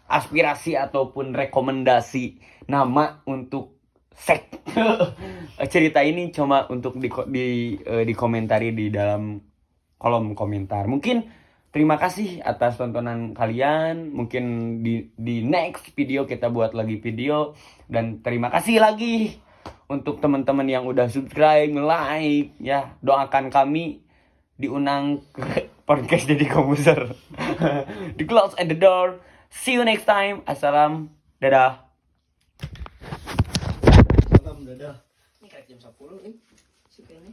[SPEAKER 1] aspirasi ataupun rekomendasi nama untuk cerita ini cuma untuk dikomentari di dalam kolom komentar. Mungkin terima kasih atas tontonan kalian. Mungkin di next video kita buat lagi video. Dan terima kasih lagi untuk teman-teman yang udah subscribe, like ya. Doakan kami diundang ke podcast Deddy Kobuser. Di close at the door. See you next time. Assalam. Dadah.
[SPEAKER 2] Dadah.
[SPEAKER 3] Ini kayak jam 10 ini. Si Penny.